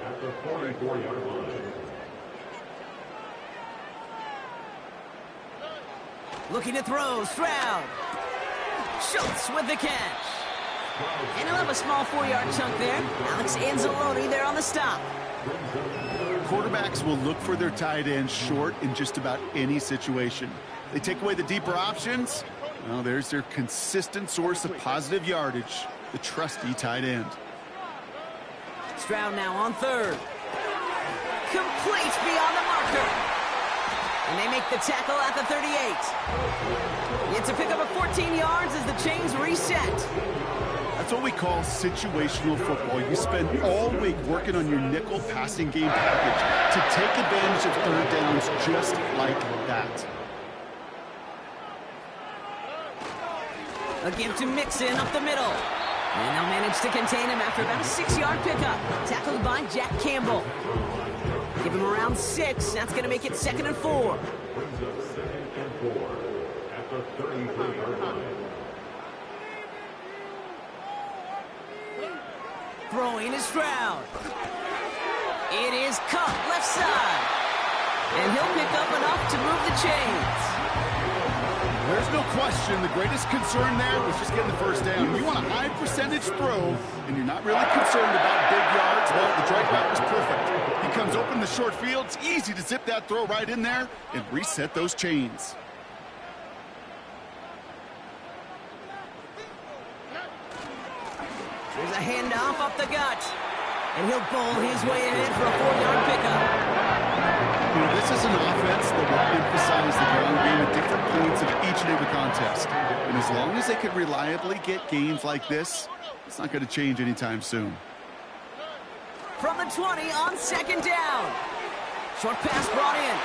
D: at the 44-yard line.
B: Looking to throw, Stroud. Schultz with the catch. And he'll have a small 4-yard chunk there. Alex Anzalone there on the stop.
C: Quarterbacks will look for their tight ends short in just about any situation. They take away the deeper options. Well, there's their consistent source of positive yardage, the trusty tight end.
B: Stroud now on 3rd. Complete beyond the marker. And they make the tackle at the 38. It's a pickup of 14 yards as the chains reset.
C: That's what we call situational football. You spend all week working on your nickel passing game package to take advantage of 3rd downs just like that.
B: A give to Mixon up the middle. And they'll manage to contain him after about a 6-yard pickup. Tackled by Jack Campbell. Give him around 6. That's going to make it 2nd and 4.
D: Brings up 2nd and 4 at the 33-yard line.
B: Throwing is Stroud. It is cut left side. And he'll pick up enough to move the chains.
C: There's no question the greatest concern there was just getting the 1st down. You want a high percentage throw, and you're not really concerned about big yards. Well, the drag route was perfect. He comes open the short field. It's easy to zip that throw right in there and reset those chains.
B: There's a handoff up the gut. And he'll bowl his way ahead for a 4-yard pickup.
C: You know, this is an offense that will emphasize the ground game at different points of each and every contest. And as long as they can reliably get gains like this, it's not going to change anytime soon.
B: From the 20 on 2nd down. Short pass brought in.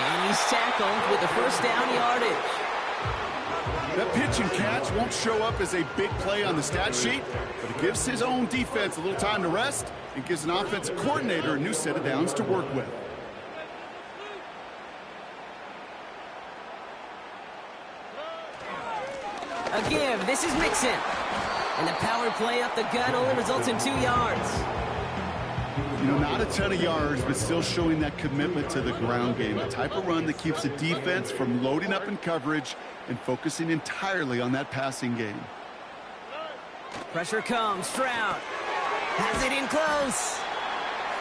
B: And he's tackled with the 1st down yardage.
C: That pitch and catch won't show up as a big play on the stat sheet, but it gives his own defense a little time to rest and gives an offensive coordinator a new set of downs to work with.
B: A give. This is Mixon. And the power play up the gut only results in 2 yards.
C: You know, not a ton of yards, but still showing that commitment to the ground game. The type of run that keeps the defense from loading up in coverage and focusing entirely on that passing game.
B: Pressure comes. Stroud has it in close.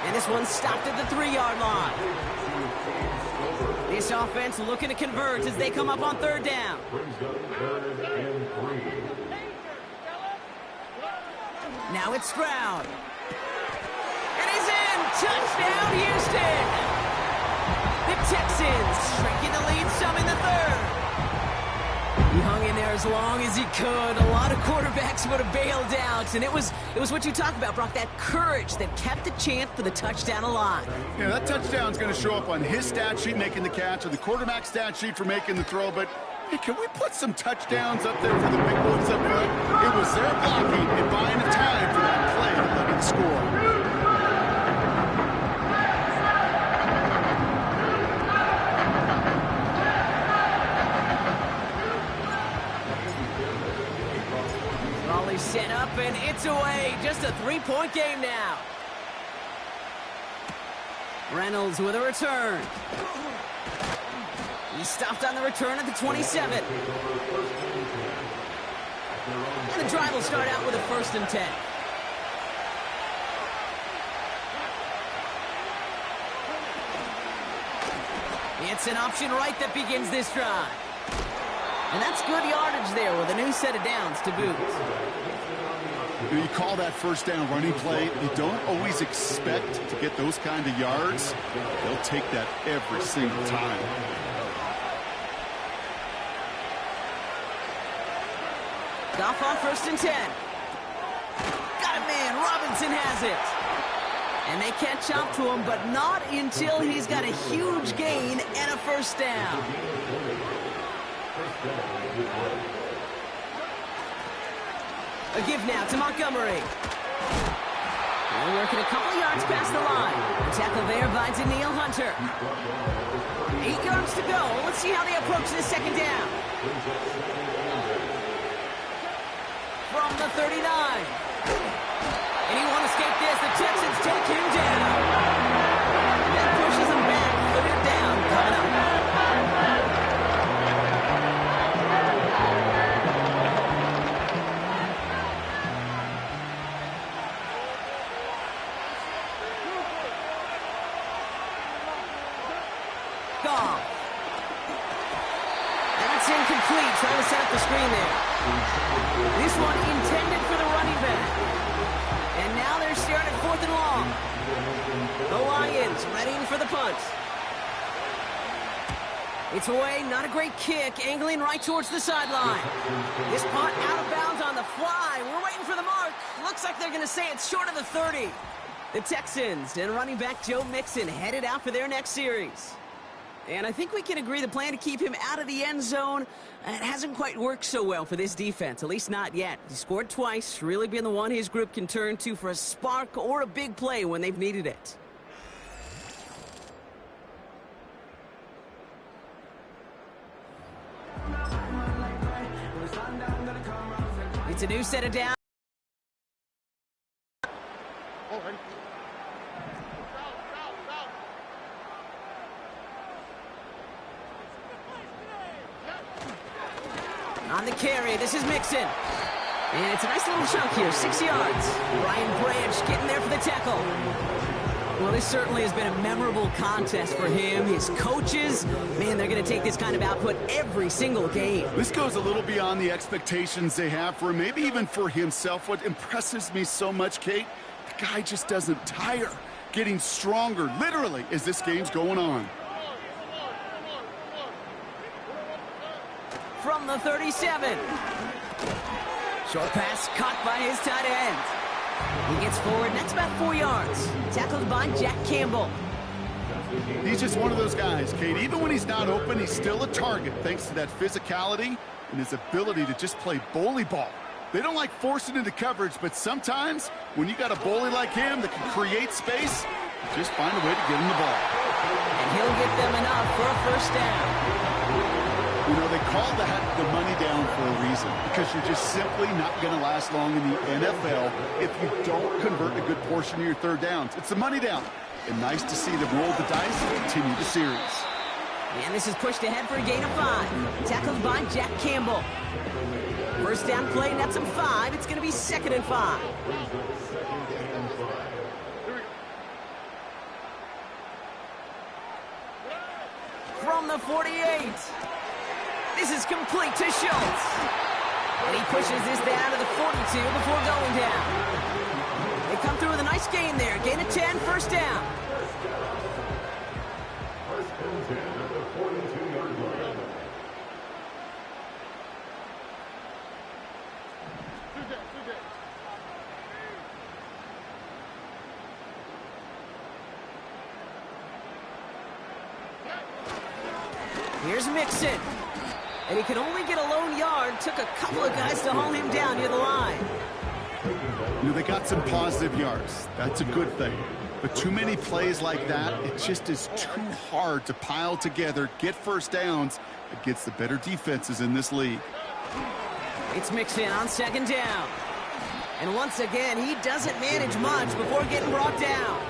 B: And this one stopped at the 3-yard line. This offense looking to convert as they come up on 3rd down. Now it's Stroud. And he's in. Touchdown, Houston. The Texans shrinking the lead some in the 3rd. He hung in there as long as he could. A lot of quarterbacks would have bailed out. And it was what you talk about, Brock, that courage that kept the chance for the touchdown alive.
C: Yeah, that touchdown's going to show up on his stat sheet making the catch or the quarterback stat sheet for making the throw. But, hey, can we put some touchdowns up there for the big boys up front? It was their blocking and buying of time for that play to let it score.
B: Volley set up, and it's away. Just a three-point game now. Reynolds with a return. He stopped on the return at the 27. And the drive will start out with a 1st and 10. It's an option right that begins this drive. And that's good yardage there with a new set of downs to boot.
C: You call that 1st down running play. You don't always expect to get those kind of yards. They'll take that every single time.
B: Goff on 1st and 10. Got a man. Robinson has it. And they catch up to him, but not until he's got a huge gain and a 1st down. A give now to Montgomery. And working a couple yards past the line. The tackle there by Daniil Hunter. 8 yards to go. Let's see how they approach this 2nd down. From the 39. And he won't escape this. The Texans take him down. That pushes him back. 3rd down coming up. Goff. That's incomplete. Trying to set up the screen there. This one intended for the running back. And now they're staring at 4th and long. The Lions ready for the punt. It's away, not a great kick, angling right towards the sideline. This punt out of bounds on the fly. We're waiting for the mark. Looks like they're going to say it's short of the 30. The Texans and running back Joe Mixon headed out for their next series. And I think we can agree the plan to keep him out of the end zone, it hasn't quite worked so well for this defense, at least not yet. He scored twice, really been the one his group can turn to for a spark or a big play when they've needed it. It's a new set of downs. On the carry, this is Mixon. And it's a nice little chunk here, 6 yards. Ryan Branch getting there for the tackle. Well, this certainly has been a memorable contest for him. His coaches, man, they're going to take this kind of output every single game.
C: This goes a little beyond the expectations they have for him, maybe even for himself. What impresses me so much, Kate, the guy just doesn't tire. Getting stronger, literally, as this game's going on.
B: From the 37. Short pass caught by his tight end. He gets forward, and that's about 4 yards. Tackled by Jack Campbell.
C: He's just one of those guys, Kate. Even when he's not open, he's still a target thanks to that physicality and his ability to just play bully ball. They don't like forcing into coverage, but sometimes when you got a bully like him that can create space, just find a way to get him the ball.
B: And he'll get them enough for a 1st down.
C: You know, they call that the money down for a reason, because you're just simply not going to last long in the NFL if you don't convert a good portion of your 3rd downs. It's the money down. And nice to see them roll the dice and continue the series.
B: And this is pushed ahead for a gain of 5. Tackled by Jack Campbell. 1st down play, and that's him 5. It's going to be 2nd and 5. From the 48. This is complete to Schultz. And he pushes this down to the 42 before going down. They come through with a nice gain there. Gain of 10, 1st down.
D: First and 10 at the 42-yard line.
B: Here's Mixon. And he could only get a lone yard. Took a couple of guys to haul him down near the line.
C: You know, they got some positive yards. That's a good thing. But too many plays like that, it just is too hard to pile together, get 1st downs against the better defenses in this league.
B: It's Mixon on second down. And once again, he doesn't manage much before getting brought down.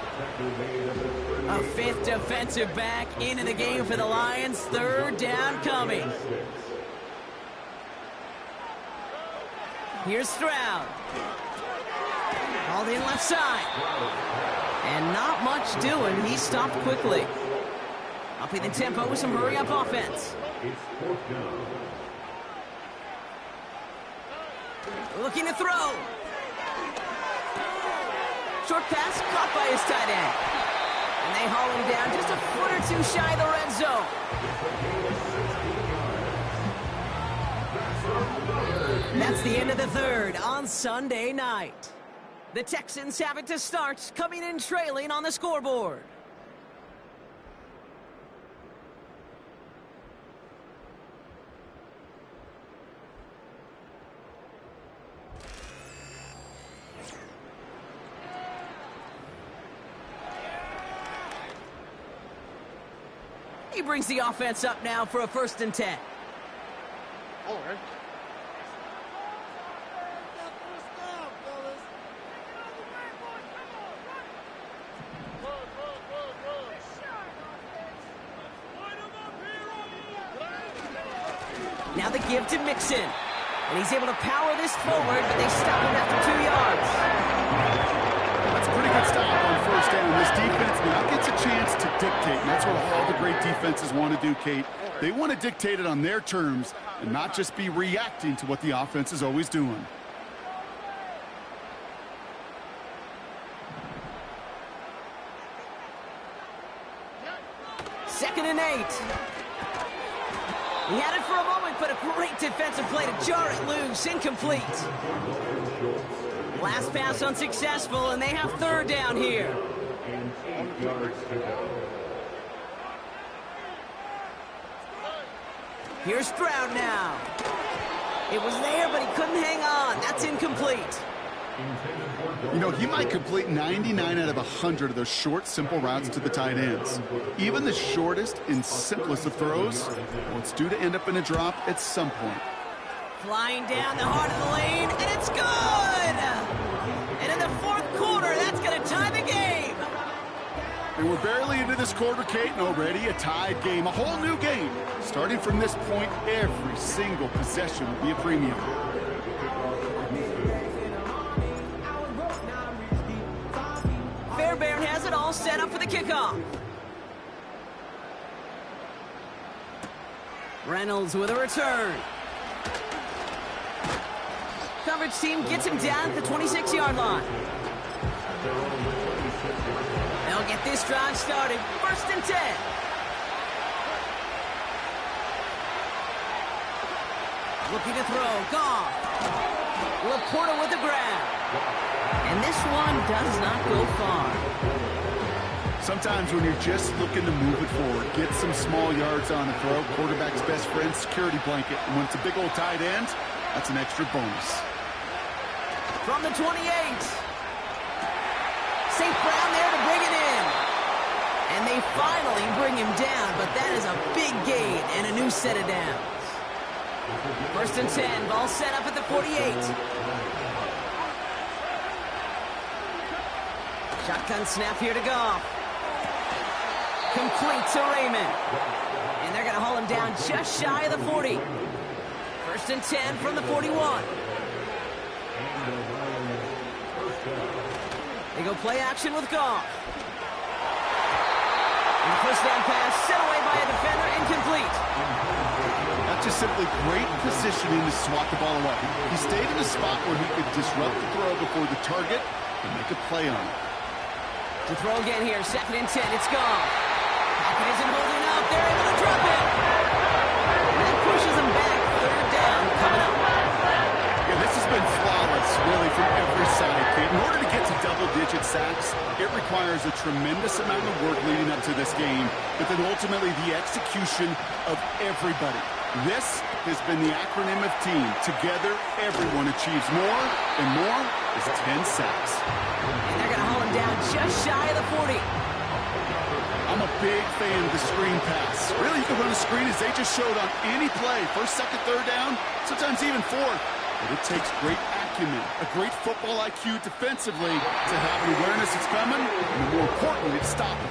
B: A fifth defensive back into the game for the Lions. Third down coming. Here's Stroud. Hauled in left side. And not much doing. He stopped quickly. Upping the tempo with some hurry-up offense. Looking to throw. Short pass caught by his tight end. And they haul him down just a foot or two shy of the red zone. That's the end of the third on Sunday night. The Texans have it to start, coming in trailing on the scoreboard. He brings the offense up now for a 1st and 10.
F: All right.
B: Now the give to Mixon. And he's able to power this forward, but they stop him after 2 yards.
C: That's a pretty good stop on 1st down. This defense now gets a chance to dictate, and that's what all the great defenses want to do, Kate. They want to dictate it on their terms and not just be reacting to what the offense is always doing.
B: Second and 8. He had it for a moment, but a great defensive play to jar it loose. Incomplete. Last pass unsuccessful, and they have 3rd down here. Here's Stroud now. It was there, but he couldn't hang on. That's incomplete.
C: You know, he might complete 99 out of 100 of those short, simple routes to the tight ends. Even the shortest and simplest of throws, well, it's due to end up in a drop at some point.
B: Flying down the heart of the lane, and it's good! And in the 4th quarter, that's going to tie the game.
C: And we're barely into this quarter, Kate, and already a tied game, a whole new game. Starting from this point, every single possession will be a premium.
B: Fairbairn has it all set up for the kickoff. Reynolds with a return. Coverage team gets him down at the 26-yard line. They'll get this drive started. 1st and 10. Looking to throw. Goff. Laporta with the grab. And this one does not go far.
C: Sometimes when you're just looking to move it forward, get some small yards on the throw, quarterback's best friend, security blanket. And when it's a big old tight end, that's an extra bonus.
B: From the 28. St. Brown there to bring it in. And they finally bring him down, but that is a big gain and a new set of downs. 1st and 10, ball set up at the 48. Shotgun snap here to Goff. Complete to Raymond. And they're going to haul him down just shy of the 40. 1st and 10 from the 41. They go play action with Goff. And the 1st down pass set away by a defender, incomplete.
C: That's just simply great positioning to swat the ball away. He stayed in a spot where he could disrupt the throw before the target and make a play on it.
B: To throw again here, 2nd and 10, it's Goff. Pocket isn't holding up, they're able to drop it. And that pushes him back, 3rd down coming up.
C: Yeah, this has been flawless, really, from every side. In order to get to double-digit sacks, it requires a tremendous amount of work leading up to this game, but then ultimately the execution of everybody. This has been the acronym of team. Together, everyone achieves more, and more is 10 sacks.
B: And they're going to haul him down just shy of the 40.
C: I'm a big fan of the screen pass. Really, you can run a screen as they just showed on any play. 1st, 2nd, 3rd down, sometimes even 4th. But it takes great acumen, a great football IQ defensively to have an awareness it's coming, and more importantly, to stop it.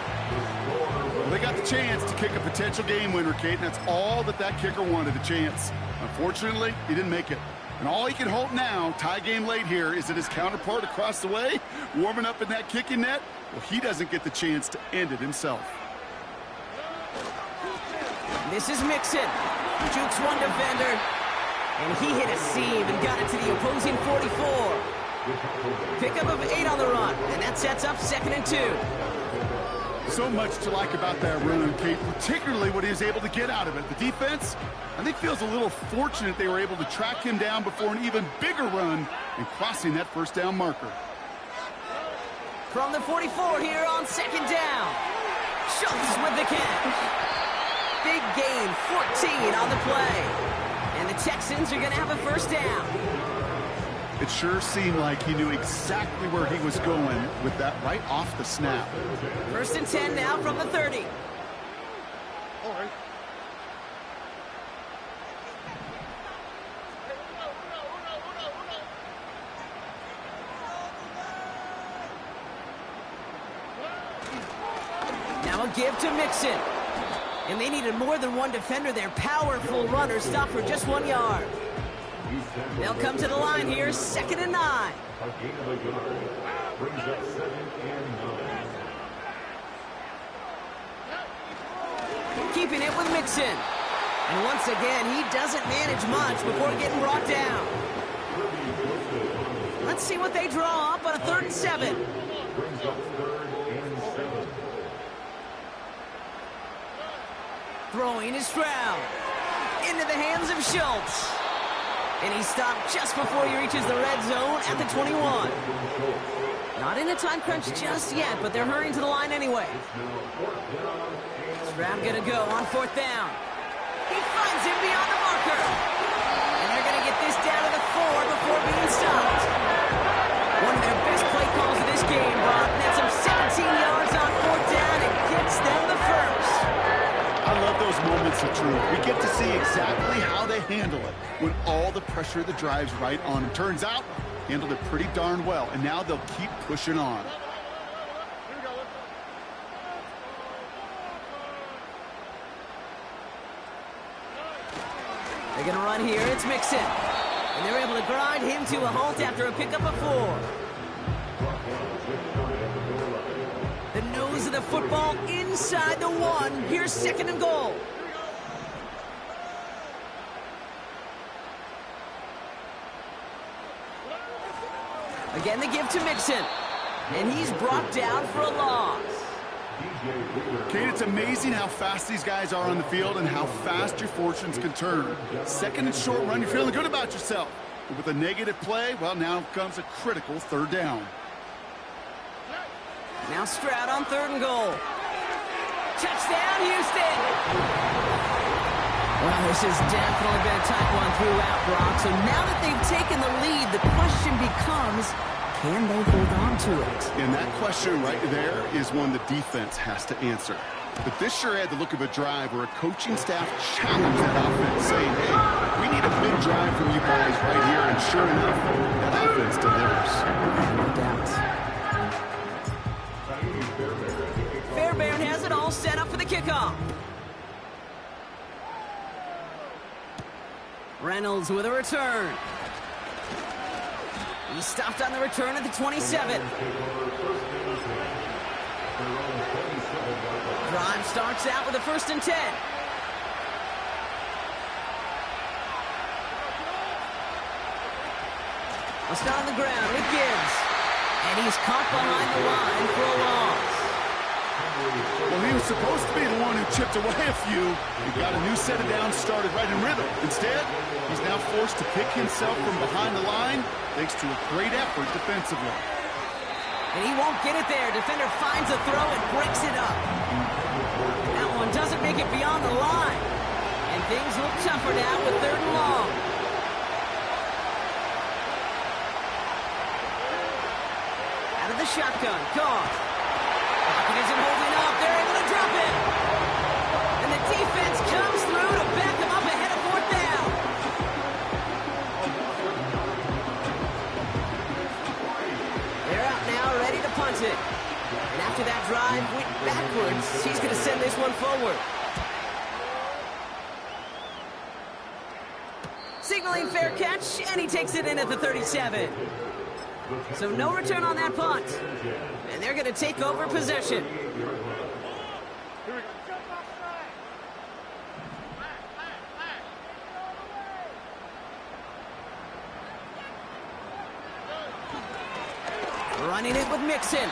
C: Well, they got the chance to kick a potential game winner, Kate, and that's all that kicker wanted, a chance. Unfortunately, he didn't make it. And all he can hope now, tie game late here, is that his counterpart across the way, warming up in that kicking net, well, he doesn't get the chance to end it himself.
B: This is Mixon. Jukes one defender. And he hit a seam and got it to the opposing 44. Pickup of 8 on the run, and that sets up 2nd and 2.
C: So much to like about that run, Kate, particularly what he was able to get out of it. The defense, I think, feels a little fortunate they were able to track him down before an even bigger run and crossing that first down marker.
B: From the 44 here on 2nd down. Schultz with the catch. Big gain, 14 on the play. And the Texans are going to have a first down.
C: It sure seemed like he knew exactly where he was going with that right off the snap.
B: 1st and 10 now from the 30.
F: All right.
B: Now a give to Mixon. And they needed more than one defender there. Powerful runner, stop for just 1 yard. They'll come to the line here, 2nd and 9.
D: A gain of a yard brings up 2nd and 9.
B: Keeping it with Mixon. And once again, he doesn't manage much before getting brought down. Let's see what they draw up on a 3rd and 7.
D: Brings up 3rd and 7.
B: Throwing is Stroud. Into the hands of Schultz. And he stopped just before he reaches the red zone at the 21. Not in a time crunch just yet, but they're hurrying to the line anyway. Stroud gonna go on 4th down. He finds him beyond the marker. And they're gonna get this down to the 4 before being stopped. One of their best play calls of this game, Bob. Nets him 17 yards on 4th down and gets them the first.
C: I love those moments of truth. We get to see exactly how they handle it when all the pressure of the drive's right on them. Turns out, handled it pretty darn well, and now they'll keep pushing on.
B: They're going to run here. It's Mixon. And they're able to grind him to a halt after a pickup of 4. The nose of the football inside the 1. Here's 2nd and goal. Again, the give to Mixon. And he's brought down for a loss.
C: Kate, it's amazing how fast these guys are on the field and how fast your fortunes can turn. 2nd and short run, you're feeling good about yourself. But with a negative play, well, now comes a critical 3rd down.
B: Now Stroud on 3rd and goal. Touchdown, Houston! Well, this has definitely been a tight one throughout, Brock. So now that they've taken the lead, the question becomes, can they hold on to it?
C: And that question right there is one the defense has to answer. But this sure had the look of a drive where a coaching staff challenged that offense, saying, hey, we need a big drive from you guys right here. And sure enough, that offense delivers.
B: No doubt. Fairbairn has it all set up for the kickoff. Reynolds with a return. He stopped on the return at the 27. Drive starts out with a 1st and 10. We'll start on the ground with Gibbs. And he's caught behind the line for a loss.
C: Well, he was supposed to be the one who chipped away a few. He got a new set of downs started right in rhythm. Instead, he's now forced to pick himself from behind the line thanks to a great effort defensively.
B: And he won't get it there. Defender finds a throw and breaks it up. That one doesn't make it beyond the line. And things look tougher now with 3rd and long. Out of the shotgun, Goff. Pocket isn't holding up. They're able to drop it. And the defense comes through to back them up ahead of 4th down. punt it. And after that drive went backwards, he's going to send this one forward. Signaling fair catch, and he takes it in at the 37. So no return on that punt. And they're going to take over possession. Running it with Mixon.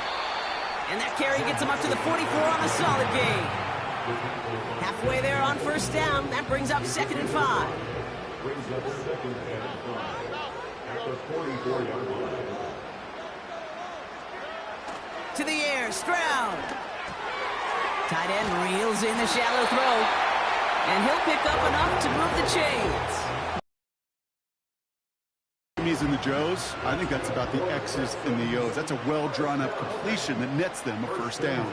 B: And that carry gets him up to the 44 on a solid gain. Halfway there on first down. That brings up 2nd and 5.
D: Brings up 2nd and 5 at the 44-yard line.
B: To the air, Stroud. Tight end reels in the shallow throw. And he'll pick up enough to move the chains.
C: He's in the Joes. I think that's about the X's and the O's. That's a well-drawn-up completion that nets them a first down.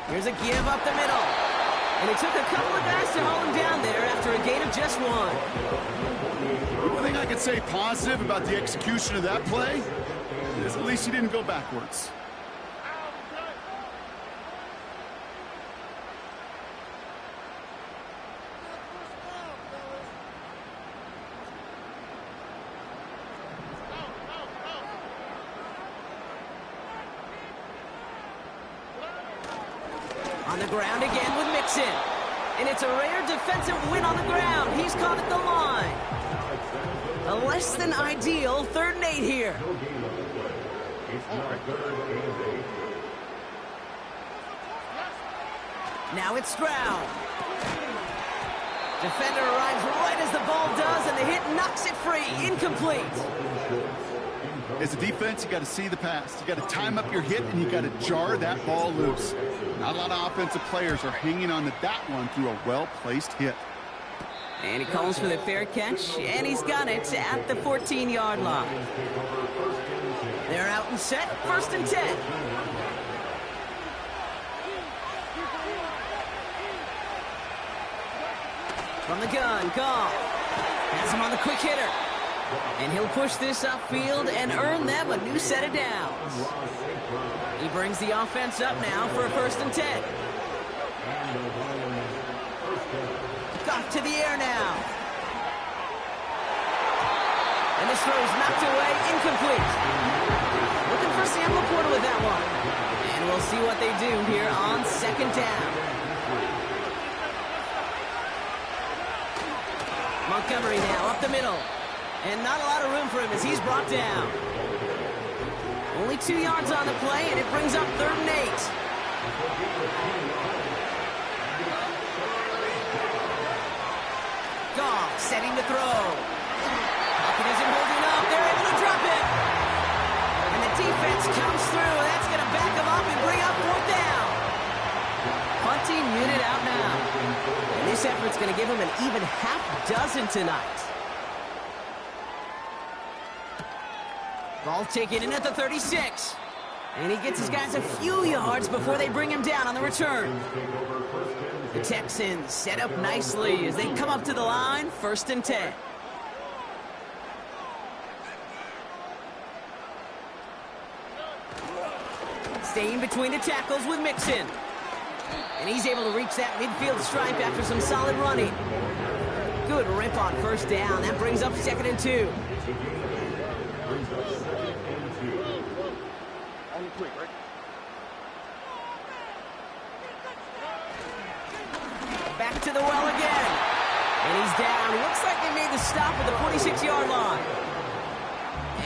B: Here's a give up the middle. And it took a couple of guys to hold him down there after a gain of just 1.
C: One thing I could say positive about the execution of that play is at least he didn't go backwards.
B: On the ground again with Mixon. And it's a rare defensive win on the ground. He's caught at the line. A less than ideal 3rd and 8 here. Now it's Stroud. Defender arrives right as the ball does, and the hit knocks it free. Incomplete.
C: As a defense, you got to see the pass. You got to time up your hit, and you got to jar that ball loose. Not a lot of offensive players are hanging on to that one through a well-placed hit.
B: And he calls for the fair catch, and he's got it at the 14-yard line. They're out and set, 1st and 10. From the gun, Goff has him on the quick hitter. And he'll push this upfield and earn them a new set of downs. He brings the offense up now for a 1st and 10. Goff to the air now. And this throw is knocked away, incomplete. Looking for Sam Laporta with that one. And we'll see what they do here on 2nd down. Montgomery now up the middle. And not a lot of room for him as he's brought down. Only 2 yards on the play, and it brings up 3rd and 8. Goff setting to throw. Pocket isn't holding up. They're able to drop it. And the defense comes through. That's going to back them up and bring up 4th down. Punting unit out now. And this effort's going to give him an even half dozen tonight. Ball taken in at the 36. And he gets his guys a few yards before they bring him down on the return. The Texans set up nicely as they come up to the line, 1st and 10. Staying between the tackles with Mixon. And he's able to reach that midfield stripe after some solid running. Good rip on 1st down. That brings up 2nd and 2. Back to the well again. And he's down. Looks like they made the stop at the 46-yard line.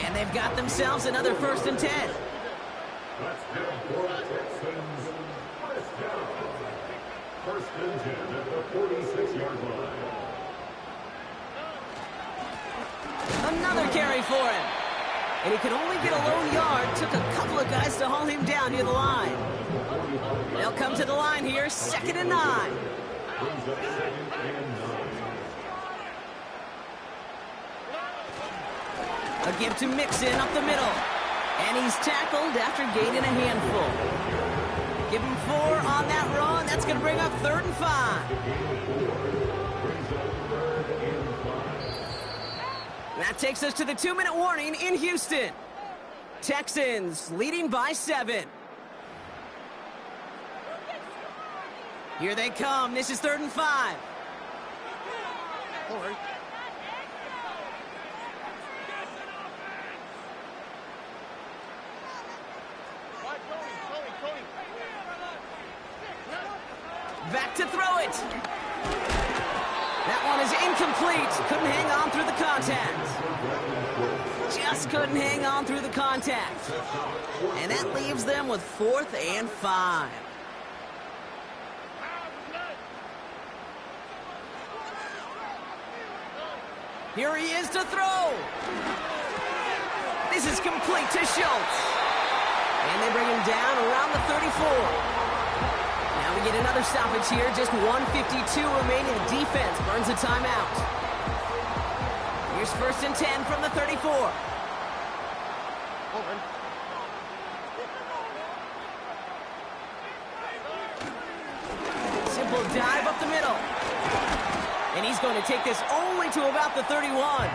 B: And they've got themselves another 1st and 10.
D: That's down for the Texans. 1st and 10 at the 46-yard line.
B: Another carry for him. And he could only get a lone yard. Took a couple of guys to haul him down near the line. They'll come to the line here, 2nd and 9. A give to Mixon up the middle. And he's tackled after gaining a handful. Give him 4 on that run. that's going to bring up 3rd and 5. That takes us to the 2-minute warning in Houston. Texans leading by 7. Here they come. This is 3rd and 5.
F: All right.
B: Back to throw it. That one is incomplete. Couldn't hang on through the contact. Just couldn't hang on through the contact. And that leaves them with 4th and 5. Here he is to throw. This is complete to Schultz. And they bring him down around the 34. Now we get another stoppage here. Just 1:52 remaining. The defense burns a timeout. Here's 1st and 10 from the 34.
F: All right.
B: Simple dive up the middle. And he's going to take this only to about the 31.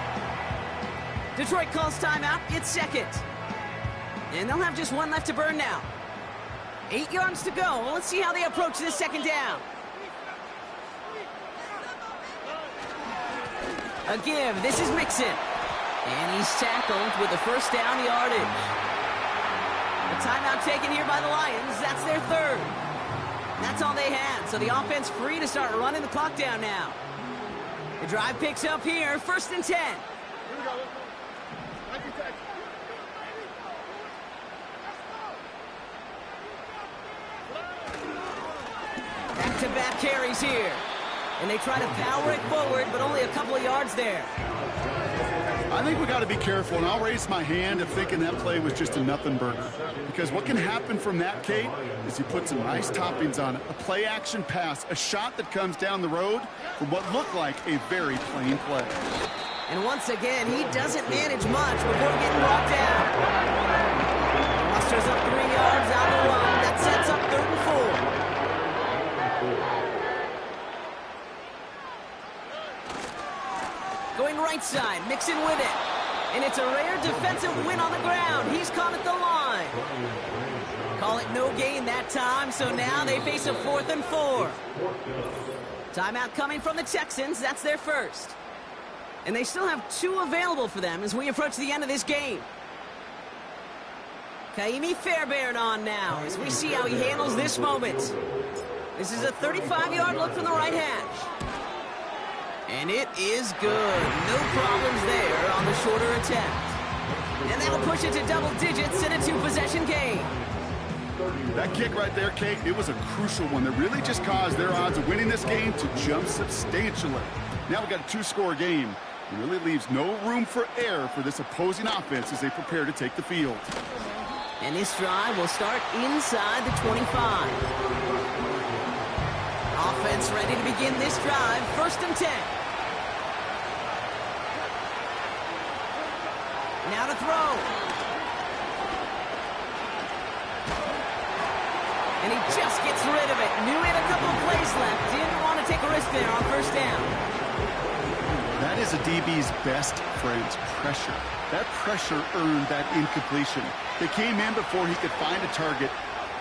B: Detroit calls timeout. It's 2nd. And they'll have just 1 left to burn now. 8 yards to go. Well, let's see how they approach this 2nd down. A give. This is Mixon. And he's tackled with the 1st down yardage. A timeout taken here by the Lions. That's their 3rd. That's all they had. So the offense free to start running the clock down now. The drive picks up here. 1st and 10.
F: Here we go.
B: Back-to-back carries here. And they try to power it forward, but only a couple of yards there.
C: I think we got to be careful, and I'll raise my hand if thinking that play was just a nothing burger. Because what can happen from that, Kate, is you put some nice toppings on it. A play-action pass, a shot that comes down the road from what looked like a very plain play.
B: And once again, he doesn't manage much before getting brought down. Musters up 3 yards on the run. That sets up 3rd and 4. Going right side, Mixon with it. And it's a rare defensive win on the ground. He's caught at the line. Call it no gain that time, so now they face a 4th and 4. Timeout coming from the Texans. That's their 1st. And they still have 2 available for them as we approach the end of this game. Kaimi Fairbairn on now as we see how he handles this moment. This is a 35-yard look from the right hash. And it is good. No problems there on the shorter attempt. And that'll push it to double digits in a 2-possession game.
C: That kick right there, Kate, it was a crucial one that really just caused their odds of winning this game to jump substantially. Now we've got a 2-score game. It really leaves no room for error for this opposing offense as they prepare to take the field.
B: And this drive will start inside the 25. Offense ready to begin this drive. 1st and 10. Now to throw. And he just gets rid of it. Knew he had a couple of plays left. Didn't want to take a risk there on 1st down.
C: That is a DB's best friend, pressure. That pressure earned that incompletion. They came in before he could find a target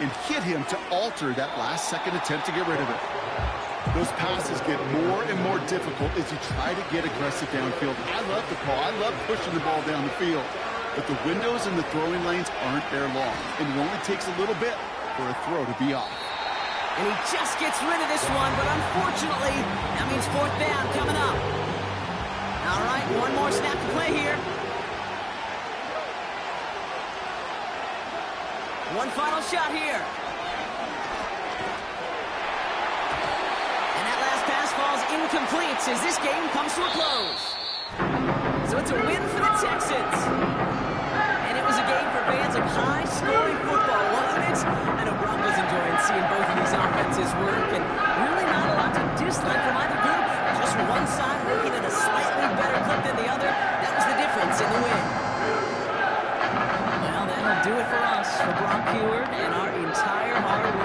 C: and hit him to alter that last-second attempt to get rid of it. Those passes get more and more difficult as you try to get aggressive downfield. I love the call. I love pushing the ball down the field. But the windows in the throwing lanes aren't there long, and it only takes a little bit for a throw to be off.
B: And he just gets rid of this one, but unfortunately, that means 4th down coming up. All right, one more snap to play here. One final shot here. And that last pass falls incomplete as this game comes to a close. So it's a win for the Texans. And it was a game for fans of high-scoring football, wasn't it? I know Broncos enjoying seeing both of these offenses work, and really not a lot to dislike from either group. Just one side working at a slightly better clip than the other. That was the difference in the win. Well, that'll do it for us, for Brock Heward and our entire hard work.